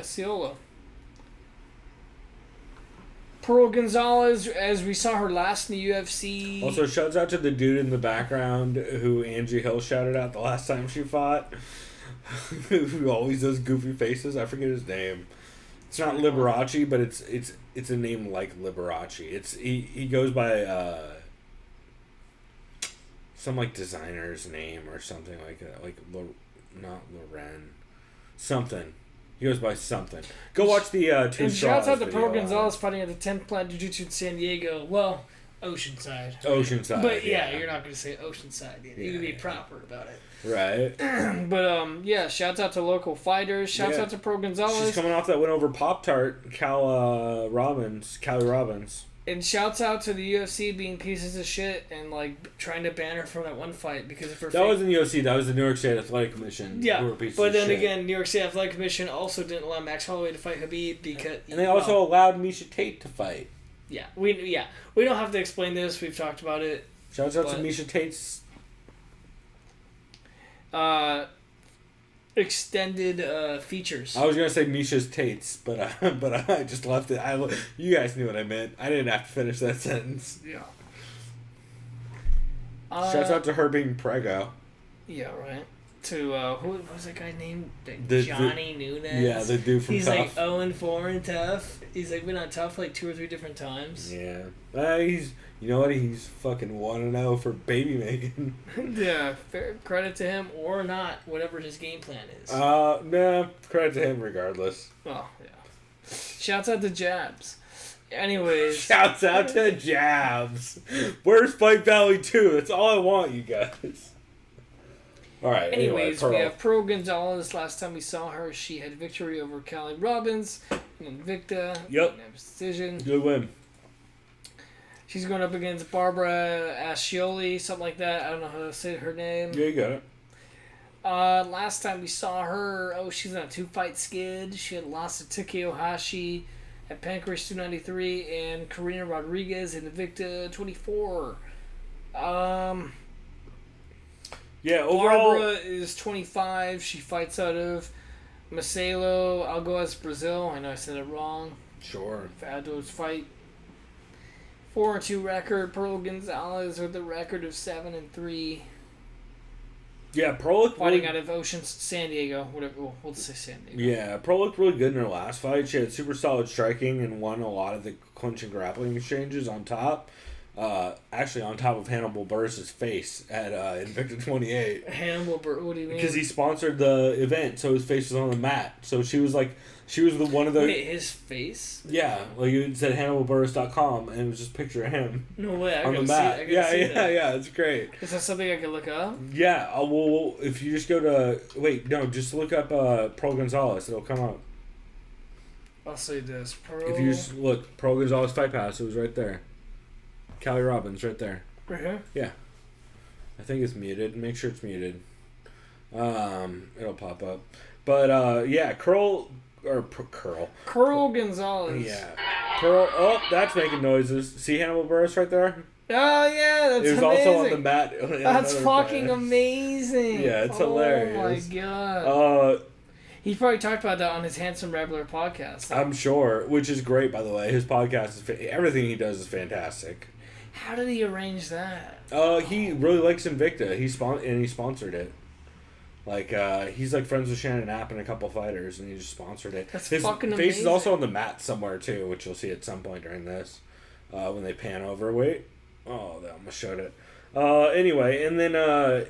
Pearl Gonzalez, as we saw her last in the UFC. Also, shouts out to the dude in the background who Angie Hill shouted out the last time she fought. Who always does goofy faces. I forget his name. It's not Liberace, but it's a name like Liberace. He goes by some like designer's name or something like that. Not Loren. Something. He goes by something. Go watch the Two And Straws shouts out to Pearl video Gonzalez fighting at the 10th Planet Jiu-Jitsu in San Diego. Well, Oceanside. Oceanside. But yeah, you're not going to say Oceanside. You need to be proper about it. Right. But yeah, shouts out to local fighters. Shouts out to Pearl Gonzalez. She's coming off that win over Pop-Tart, Callie Robbins. And shouts out to the UFC being pieces of shit and like trying to ban her from that one fight because of her. That wasn't the UFC. That was the New York State Athletic Commission. Yeah, who were pieces but of then shit. again, New York State Athletic Commission also didn't allow Max Holloway to fight Khabib because. And they also allowed Misha Tate to fight. Yeah, we don't have to explain this. We've talked about it. Shouts out to Misha Tate's. Extended features. I was gonna say Misha's Tates, but I just left it. You guys knew what I meant. I didn't have to finish that sentence. Yeah. Shouts out to her being prego. Yeah, right. To who was that guy named? Johnny Nunez. Yeah, the dude from He's Tough. like 0-4 in Tough. He's like been on Tough like 2 or 3 different times. Yeah, he's he's fucking 1-0 for baby making. Yeah, fair credit to him or not, whatever his game plan is. Nah, credit to him regardless. Oh yeah. Shouts out to Jabs. Anyways. Shouts out to Jabs. Where's Fight Valley 2? That's all I want, you guys. All right. Anyways, Pearl. we have Pearl Gonzalez. Last time we saw her, she had victory over Callie Robbins in Invicta. Yep. Decision. Good win. She's going up against Barbara Ascioli, something like that. I don't know how to say her name. Yeah, you got it. Last time we saw her, she's on a 2-fight skid. She had lost to Tiki Ohashi at Pancrase 293 and Karina Rodriguez in Invicta 24. Yeah, overall... Barbara is 25. She fights out of Macelo, Algoas, Brazil. I know I said it wrong. Sure. Fedor's fight. 4-2 record. Pearl Gonzalez with a record of 7-3. Yeah, Pearl looked Fighting really... out of San Diego. Whatever. We'll say San Diego. Yeah, Pearl looked really good in her last fight. She had super solid striking and won a lot of the clinch and grappling exchanges on top. Actually, on top of Hannibal Burris' face at Invicta 28. Hannibal Burris, what do you mean? Because he sponsored the event, so his face was on the mat. So she was the one of the... Wait, his face? Yeah, like it said HannibalBurris.com, and it was just a picture of him. No way, I on the gotta mat. see it. Yeah, it's great. Is that something I can look up? Yeah, well, if you just go to... Wait, no, just look up Pearl Gonzalez. It'll come up. I'll say this. Pearl... If you just look, Pearl Gonzalez Fight Pass, it was right there. Callie Robbins, right there. Right here? Yeah. I think it's muted. Make sure it's muted. It'll pop up. But, yeah, Curl Gonzalez. Yeah. Pearl. Oh, that's making noises. See Hannibal Burris right there? Oh, yeah, that's amazing. It was also on the mat. That's fucking amazing. Yeah, it's hilarious. Oh, my God. He probably talked about that on his Handsome Rambler podcast. I'm sure, which is great, by the way. His podcast is everything he does is fantastic. How did he arrange that? He really likes Invicta. He sponsored it. Like, he's like friends with Shannon Knapp and a couple fighters, and he just sponsored it. That's His fucking face amazing. is also on the mat somewhere too, which you'll see at some point during this, when they pan over. Wait, oh, they almost showed it. Anyway, and then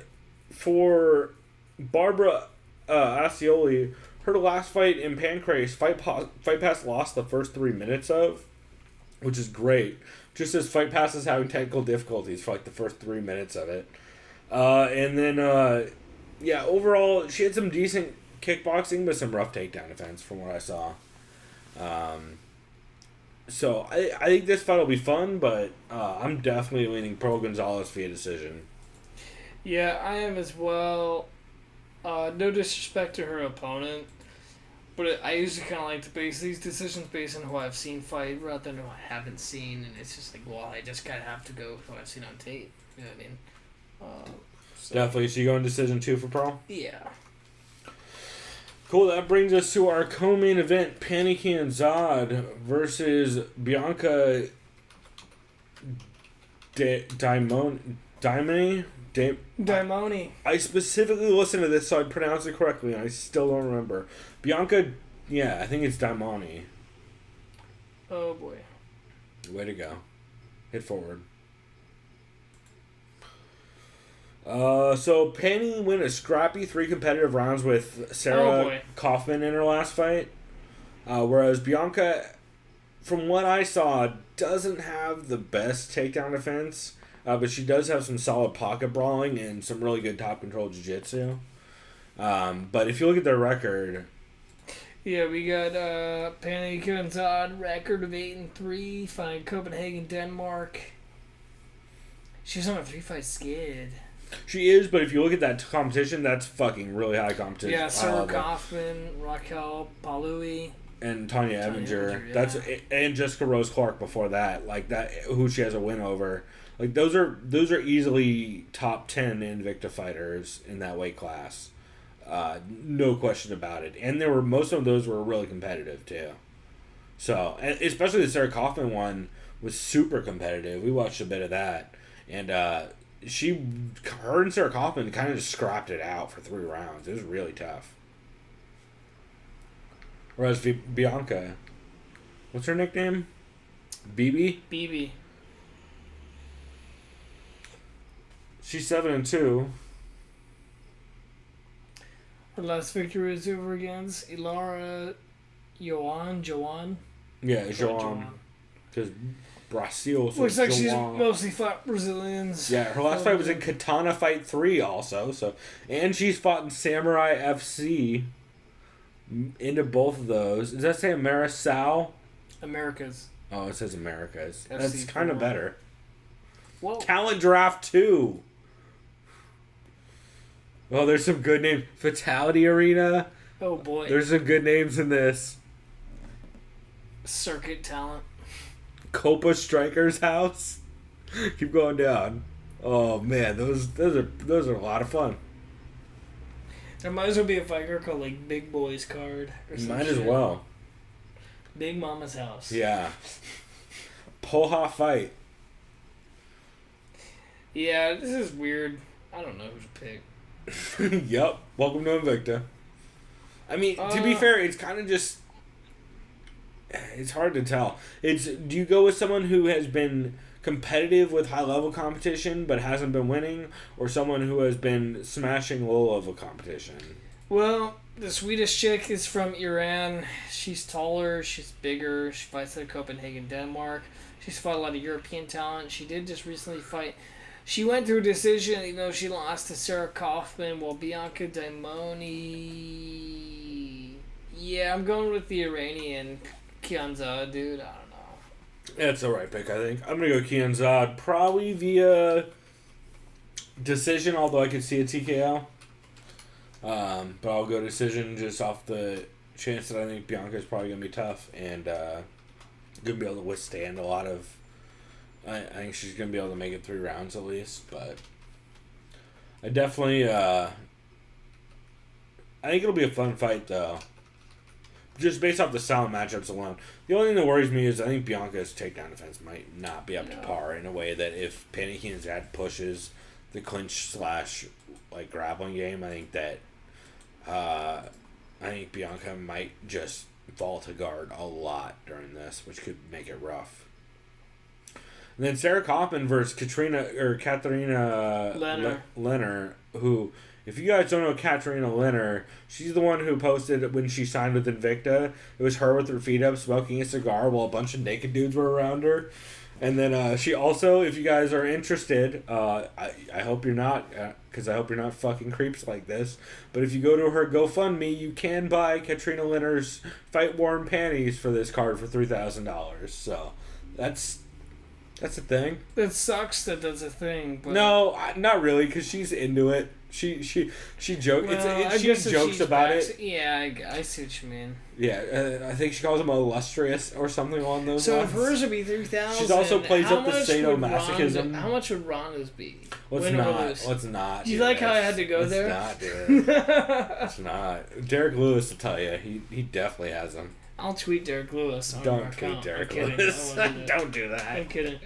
for Barbara Ascioli, her last fight in Pancrase, Fight Pass lost the first 3 minutes of, which is great. Just as Fight Pass is having technical difficulties for like the first 3 minutes of it. And then, yeah, overall, she had some decent kickboxing, but some rough takedown defense from what I saw. So I think this fight will be fun, but I'm definitely leaning Pearl Gonzalez via decision. Yeah, I am as well. No disrespect to her opponent, but I usually kind of like to base these decisions based on who I've seen fight rather than who I haven't seen, and it's just like, well, I just kind of have to go with who I've seen on tape. You know what I mean? Definitely. So you going decision 2 for Pearl? Yeah. Cool. That brings us to our co-main event: Pannie Kianzad versus Bianca Daimoni. I specifically listened to this so I pronounced it correctly, and I still don't remember. Bianca, I think it's Daimoni. Oh boy. Way to go. Hit forward. So Pannie went a scrappy 3 competitive rounds with Sarah Kaufman in her last fight. Whereas Bianca, from what I saw, doesn't have the best takedown defense. But she does have some solid pocket brawling and some really good top control jiu-jitsu. But if you look at their record... Yeah, we got Pannie Kianzad, record of 8-3, fighting Copenhagen, Denmark. She's on a 3-fight skid. She is, but if you look at that competition, that's fucking really high competition. Yeah, Sarah Kaufman, Raquel Palui, and Tanya Evinger. And Jessica Rose Clark before that, like that, who she has a win over. Like those are easily top 10 Invicta fighters in that weight class, no question about it. And most of those were really competitive too. So, especially the Sarah Kaufman one was super competitive. We watched a bit of that, and her and Sarah Kaufman kind of just scrapped it out for 3 rounds. It was really tough. Whereas Bianca, what's her nickname? BB? BB. She's 7-2. Her last victory was over against Ilara Joan. Yeah, Joan. Because Brazil. Looks like she's mostly fought Brazilians. Yeah, her last fight was in Katana Fight 3 also. And she's fought in Samurai FC. Into both of those. Does that say Amerisal? Americas. Oh, it says Americas. FC That's kind of better. Whoa. Talent Draft 2. Oh, there's some good names. Fatality Arena. Oh, boy. There's some good names in this. Circuit Talent. Copa Strikers House. Keep going down. Oh, man. Those are a lot of fun. There might as well be a fighter called, like, Big Boys Card. Or might as well. Big Mama's House. Yeah. Poha Fight. Yeah, this is weird. I don't know who to pick. Yep. Welcome to Invicta. I mean, to be fair, it's kind of just... It's hard to tell. Do you go with someone who has been competitive with high-level competition but hasn't been winning, or someone who has been smashing low-level competition? Well, the Swedish chick is from Iran. She's taller, she's bigger, she fights at Copenhagen, Denmark. She's fought a lot of European talent. She did just recently fight... She went through a decision, even though she lost to Sarah Kaufman, while Bianca Daimoni... Yeah, I'm going with the Iranian Kianzad, dude. I don't know. That's the right pick, I think. I'm going to go Kianzad, probably via decision, although I could see a TKO. But I'll go decision just off the chance that I think Bianca's probably going to be tough and going to be able to withstand a lot of... I think she's going to be able to make it 3 rounds at least, but I definitely... I think it'll be a fun fight, though. Just based off the sound matchups alone. The only thing that worries me is I think Bianca's takedown defense might not be up to par in a way that if Pannie Kianzad pushes the clinch / like grappling game, I think that I think Bianca might just fall to guard a lot during this, which could make it rough. And then Sarah Kaufman versus Katharina Lenner, who, if you guys don't know Katharina Lenner, she's the one who posted when she signed with Invicta. It was her with her feet up smoking a cigar while a bunch of naked dudes were around her. And then she also, if you guys are interested, I hope you're not, because I hope you're not fucking creeps like this. But if you go to her GoFundMe, you can buy Katrina Linner's Fight Warm Panties for this card for $3,000. So that's a thing. It sucks that that's a thing. But no, not really, because she's into it. She jokes. Well, she jokes about it. Yeah, I see what you mean. Yeah, I think she calls him illustrious or something along those so lines. So if hers would be 3,000, she also plays up the sadomasochism. How much would Ronda's be? Let's not. Do you like how I had to go there? Let's not, dude. Let's not. Derek Lewis will tell you. He definitely has them. I'll tweet Derek Lewis. Don't tweet Derek Lewis. Don't do that. I'm kidding.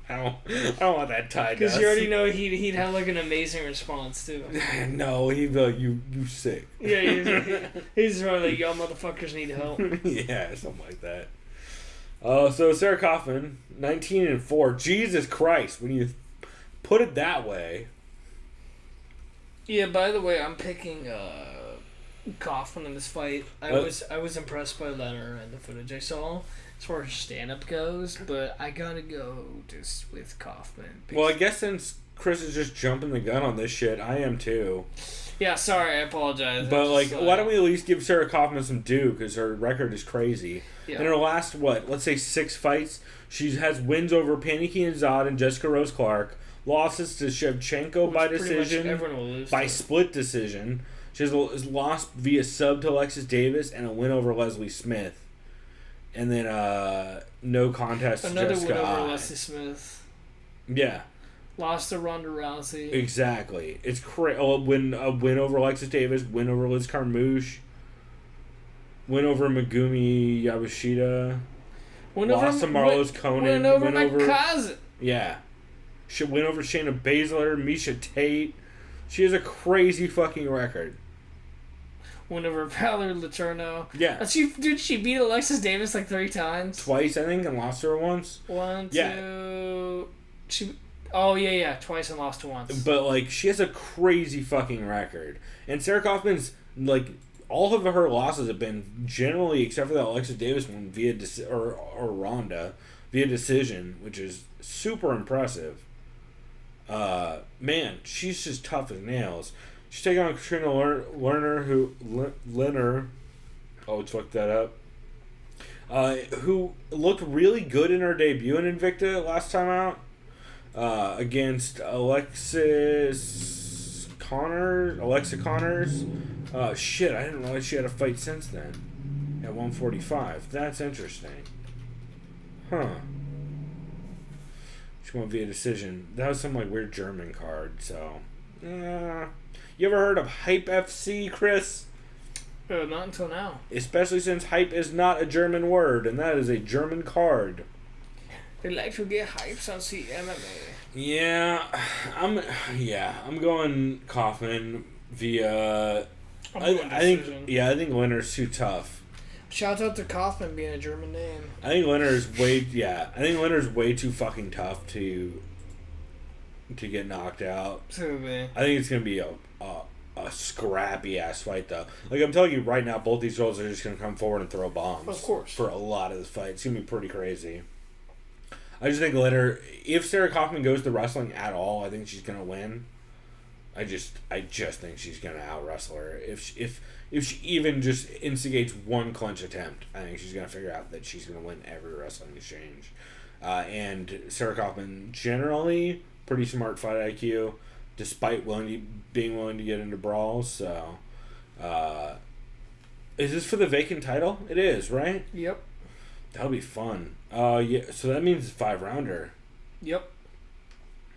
I don't want that tied. Because you already know he'd have like an amazing response too. No, he'd be like, you sick. Yeah, he's probably like, y'all motherfuckers need help. Yeah, something like that. So Sarah Kaufman, 19-4. Jesus Christ, when you put it that way. Yeah. By the way, I'm picking Kaufman in this fight. I was impressed by Leonard and the footage I saw. As far as stand-up goes, but I gotta go just with Kaufman. Well, I guess since Chris is just jumping the gun on this shit, I am too. Yeah, sorry, I apologize. But why don't we at least give Sarah Kaufman some due, because her record is crazy. Yeah. In her last, let's say 6 fights, she has wins over Paniki Zad and Jessica Rose Clark, losses to Shevchenko by decision, by split decision. She has lost via sub to Alexis Davis and a win over Leslie Smith. And then no contest to Jessica. Another win over Leslie Smith. Yeah. Lost to Ronda Rousey. Exactly. It's crazy. A win over Alexis Davis, win over Liz Carmouche, win over Megumi Yabashita, lost to Marlos Conan, win over my cousin. Yeah. She win over Shayna Baszler, Misha Tate. She has a crazy fucking record. Win over Valerie Letourneau. Yeah. She beat Alexis Davis like 3 times. Twice, I think, and lost to her once. 1, 2. Yeah. Twice and lost to once. But, she has a crazy fucking record. And Sarah Kaufman's, all of her losses have been generally, except for that Alexis Davis one, via or Ronda, via decision, which is super impressive. Man, she's just tough as nails. She's taking on Katrina Linner. Oh, fuck that up. Who looked really good in her debut in Invicta last time out. Against Alexa Connors. Shit, I didn't realize she had a fight since then. At 145. That's interesting. Huh. She went via decision. That was some weird German card, so. You ever heard of Hype FC, Chris? Not until now. Especially since hype is not a German word, and that is a German card. They like to get hypes on MMA. Yeah, I'm going Kaufman via. I think Linner's too tough. Shout out to Kaufman being a German name. I think Linner's way too fucking tough to get knocked out. Absolutely. I think it's gonna be a scrappy ass fight though. I'm telling you right now, both these girls are just gonna come forward and throw bombs. Of course. For a lot of this fight, it's gonna be pretty crazy. I just think Linner, if Sarah Kaufman goes to wrestling at all, I think she's gonna win. I just think she's gonna out wrestle her. If she even just instigates one clinch attempt, I think she's gonna figure out that she's gonna win every wrestling exchange. And Sarah Kaufman generally pretty smart fight IQ, despite being willing to get into brawls. So, is this for the vacant title? It is, right? Yep. That'll be fun. Yeah. So that means it's 5-rounder. Yep.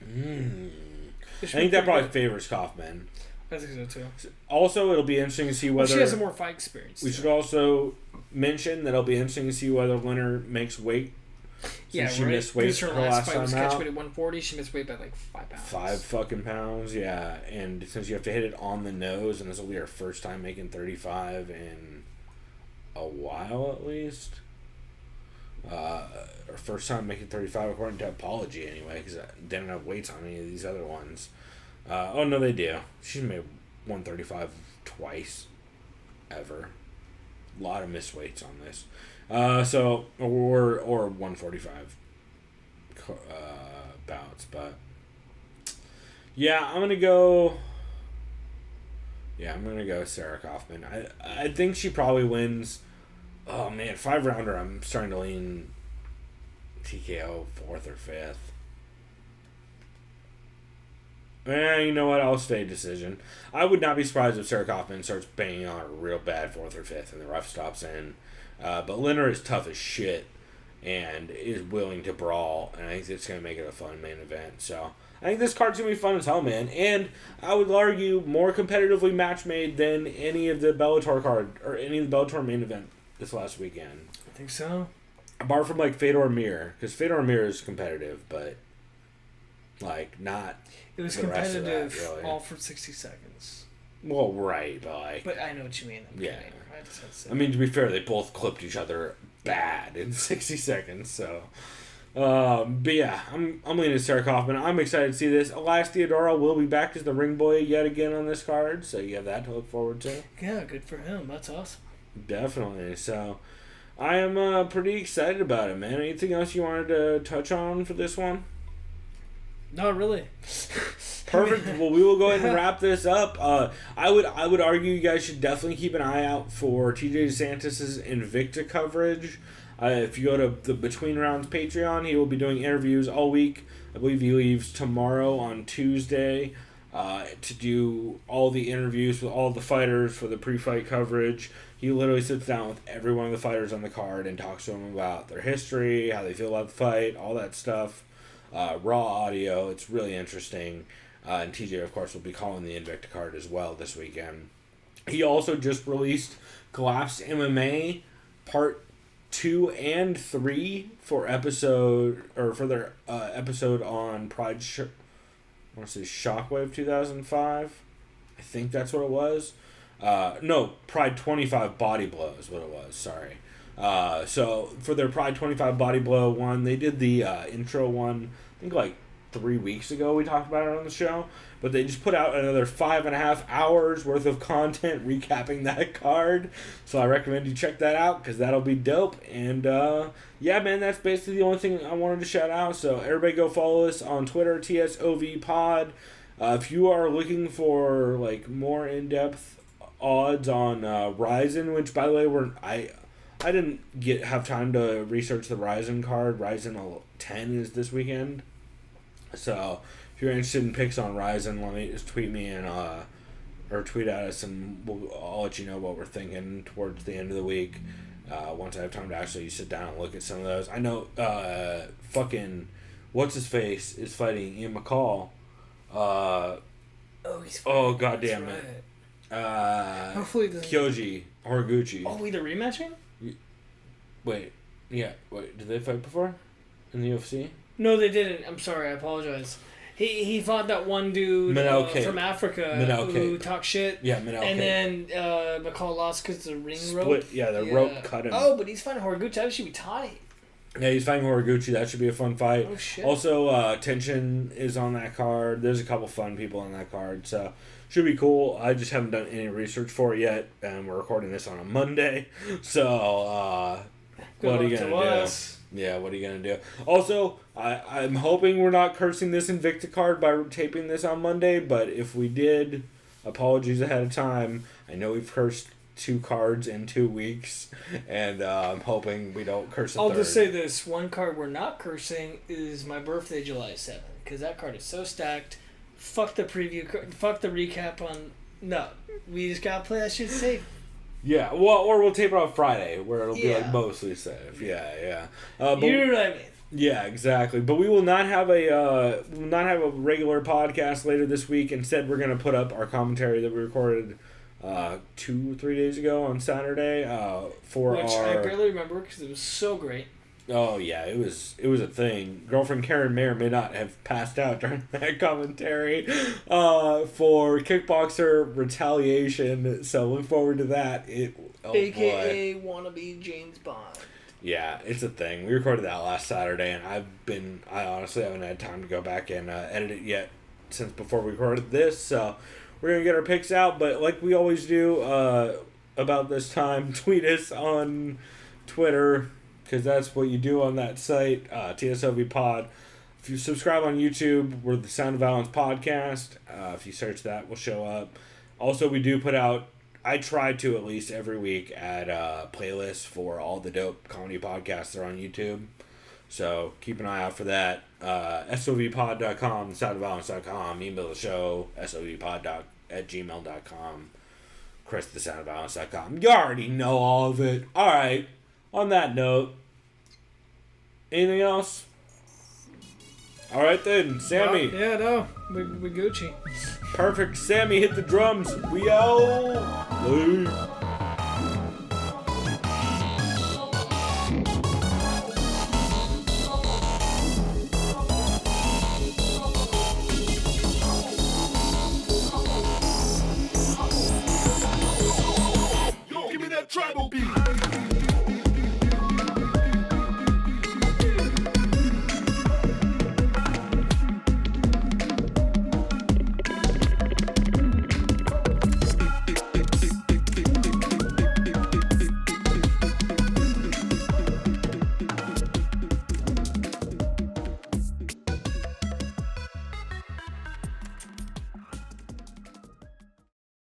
I think that probably favors Kaufman. I think so too. Also, it'll be interesting to see whether she has a more fight experience. We should also mention that it'll be interesting to see whether Linner makes weight. Yeah, she missed weight her last fight was catchweight at 140. She missed weight by 5 pounds. 5 fucking pounds, yeah. And since you have to hit it on the nose, and this will be her first time making 35 in a while at least. Her first time making 35 according to Apology anyway, because they don't have weights on any of these other ones. Oh no, they do. She's made 135 twice, ever. A lot of missed weights on this. Or 145. bouts. But yeah, I'm gonna go. Yeah, I'm gonna go Sarah Kaufman. I think she probably wins. Oh man, 5-rounder. I'm starting to lean TKO 4th or 5th. You know what? I'll stay decision. I would not be surprised if Sarah Kaufman starts banging on her real bad 4th or 5th and the ref stops in. But Linner is tough as shit and is willing to brawl, and I think it's going to make it a fun main event. So I think this card's going to be fun as hell, man. And I would argue more competitively match made than any of the Bellator card or any of the Bellator main event this last weekend. I think so. Apart from like Fedor Mir, because Fedor Mir is competitive, but like not. It was competitive really. All for 60 seconds. Well, right, but like. But I know what you mean. I mean, to be fair, they both clipped each other bad in 60 seconds. So, but yeah, I'm leaning Sarah Kaufman. I'm excited to see this. Elias Theodorou will be back as the ring boy yet again on this card, so you have that to look forward to. Yeah, good for him. That's awesome. Definitely. So, I am pretty excited about it, man. Anything else you wanted to touch on for this one? Not really. Perfect. Well, we will go ahead and wrap this up. I would argue you guys should definitely keep an eye out for TJ DeSantis' Invicta coverage. If you go to the Between Rounds Patreon, he will be doing interviews all week. I believe he leaves tomorrow on Tuesday to do all the interviews with all the fighters for the pre-fight coverage. He literally sits down with every one of the fighters on the card and talks to them about their history, how they feel about the fight, all that stuff. Raw audio. It's really interesting. And TJ, of course, will be calling the Invicta card as well this weekend. He also just released Collapsed MMA Part 2 and 3 for their episode on Pride. I want to say Shockwave 2005. I think that's what it was. No, Pride 25 Body Blow is what it was. Sorry. So for their Pride 25 Body Blow one, they did the intro one, I think like 3 weeks ago we talked about it on the show, but they just put out another 5.5 hours worth of content recapping that card, so I recommend you check that out because that'll be dope. And yeah, man, that's basically the only thing I wanted to shout out. So everybody go follow us on Twitter, TSOV Pod. If you are looking for like more in-depth odds on Ryzen, which by the way I didn't have time to research the Ryzen card. Ryzen 10 is this weekend. So, if you're interested in picks on Ryzen, let me just tweet me and or tweet at us, and I'll let you know what we're thinking towards the end of the week. Once I have time to actually sit down and look at some of those. I know fucking what's his face is fighting Ian McCall. He's fighting. Oh god damn it. Right. Hopefully Kyoji Horiguchi. Oh, wait, they're rematching? Wait, did they fight before in the UFC? No, they didn't. I'm sorry, I apologize. He fought that one dude from Africa who talked shit. Yeah, Minel and then McCall lost because the ring rope. Yeah, the rope cut him. Oh, but he's fighting Horiguchi. That should be tight. Yeah, he's fighting Horiguchi. That should be a fun fight. Oh, shit. Also, Tenshin is on that card. There's a couple fun people on that card, so should be cool. I just haven't done any research for it yet, and we're recording this on a Monday, so what are you going to do? Yeah, what are you going to do? Also, I'm hoping we're not cursing this Invicta card by taping this on Monday, but if we did, apologies ahead of time. I know we've cursed 2 cards in 2 weeks, and I'm hoping we don't curse a I'll third. just say this. One card we're not cursing is my birthday, July 7th, because that card is so stacked. Fuck the preview, fuck the recap on... No, we just got to play that shit safe. Yeah, well, or we'll tape it on Friday, where it'll be like mostly safe. Yeah. But, you know what I mean? Yeah, exactly. But we will not have a regular podcast later this week. Instead, we're gonna put up our commentary that we recorded 2-3 days ago on Saturday for which I barely remember because it was so great. Oh yeah, it was a thing. Girlfriend Karen may or may not have passed out during that commentary for Kickboxer Retaliation. So look forward to that. AKA wannabe James Bond. Yeah, it's a thing. We recorded that last Saturday, and I honestly haven't had time to go back and edit it yet since before we recorded this. So we're gonna get our picks out, but like we always do about this time, tweet us on Twitter. Because that's what you do on that site, TSOV Pod. If you subscribe on YouTube, we're the Sound of Violence podcast. If you search that, we'll show up. Also, we do put out, I try to at least every week, add playlists for all the dope comedy podcasts that are on YouTube. So keep an eye out for that. SOVpod.com, soundofviolence.com, email the show, sovpod@gmail.com, Chris thesoundofviolence.com. You already know all of it. All right. On that note, anything else? All right then, Sammy. Yeah, no, we Gucci. Perfect. Sammy, hit the drums. We out. Leave. Yo, give me that tribal beat.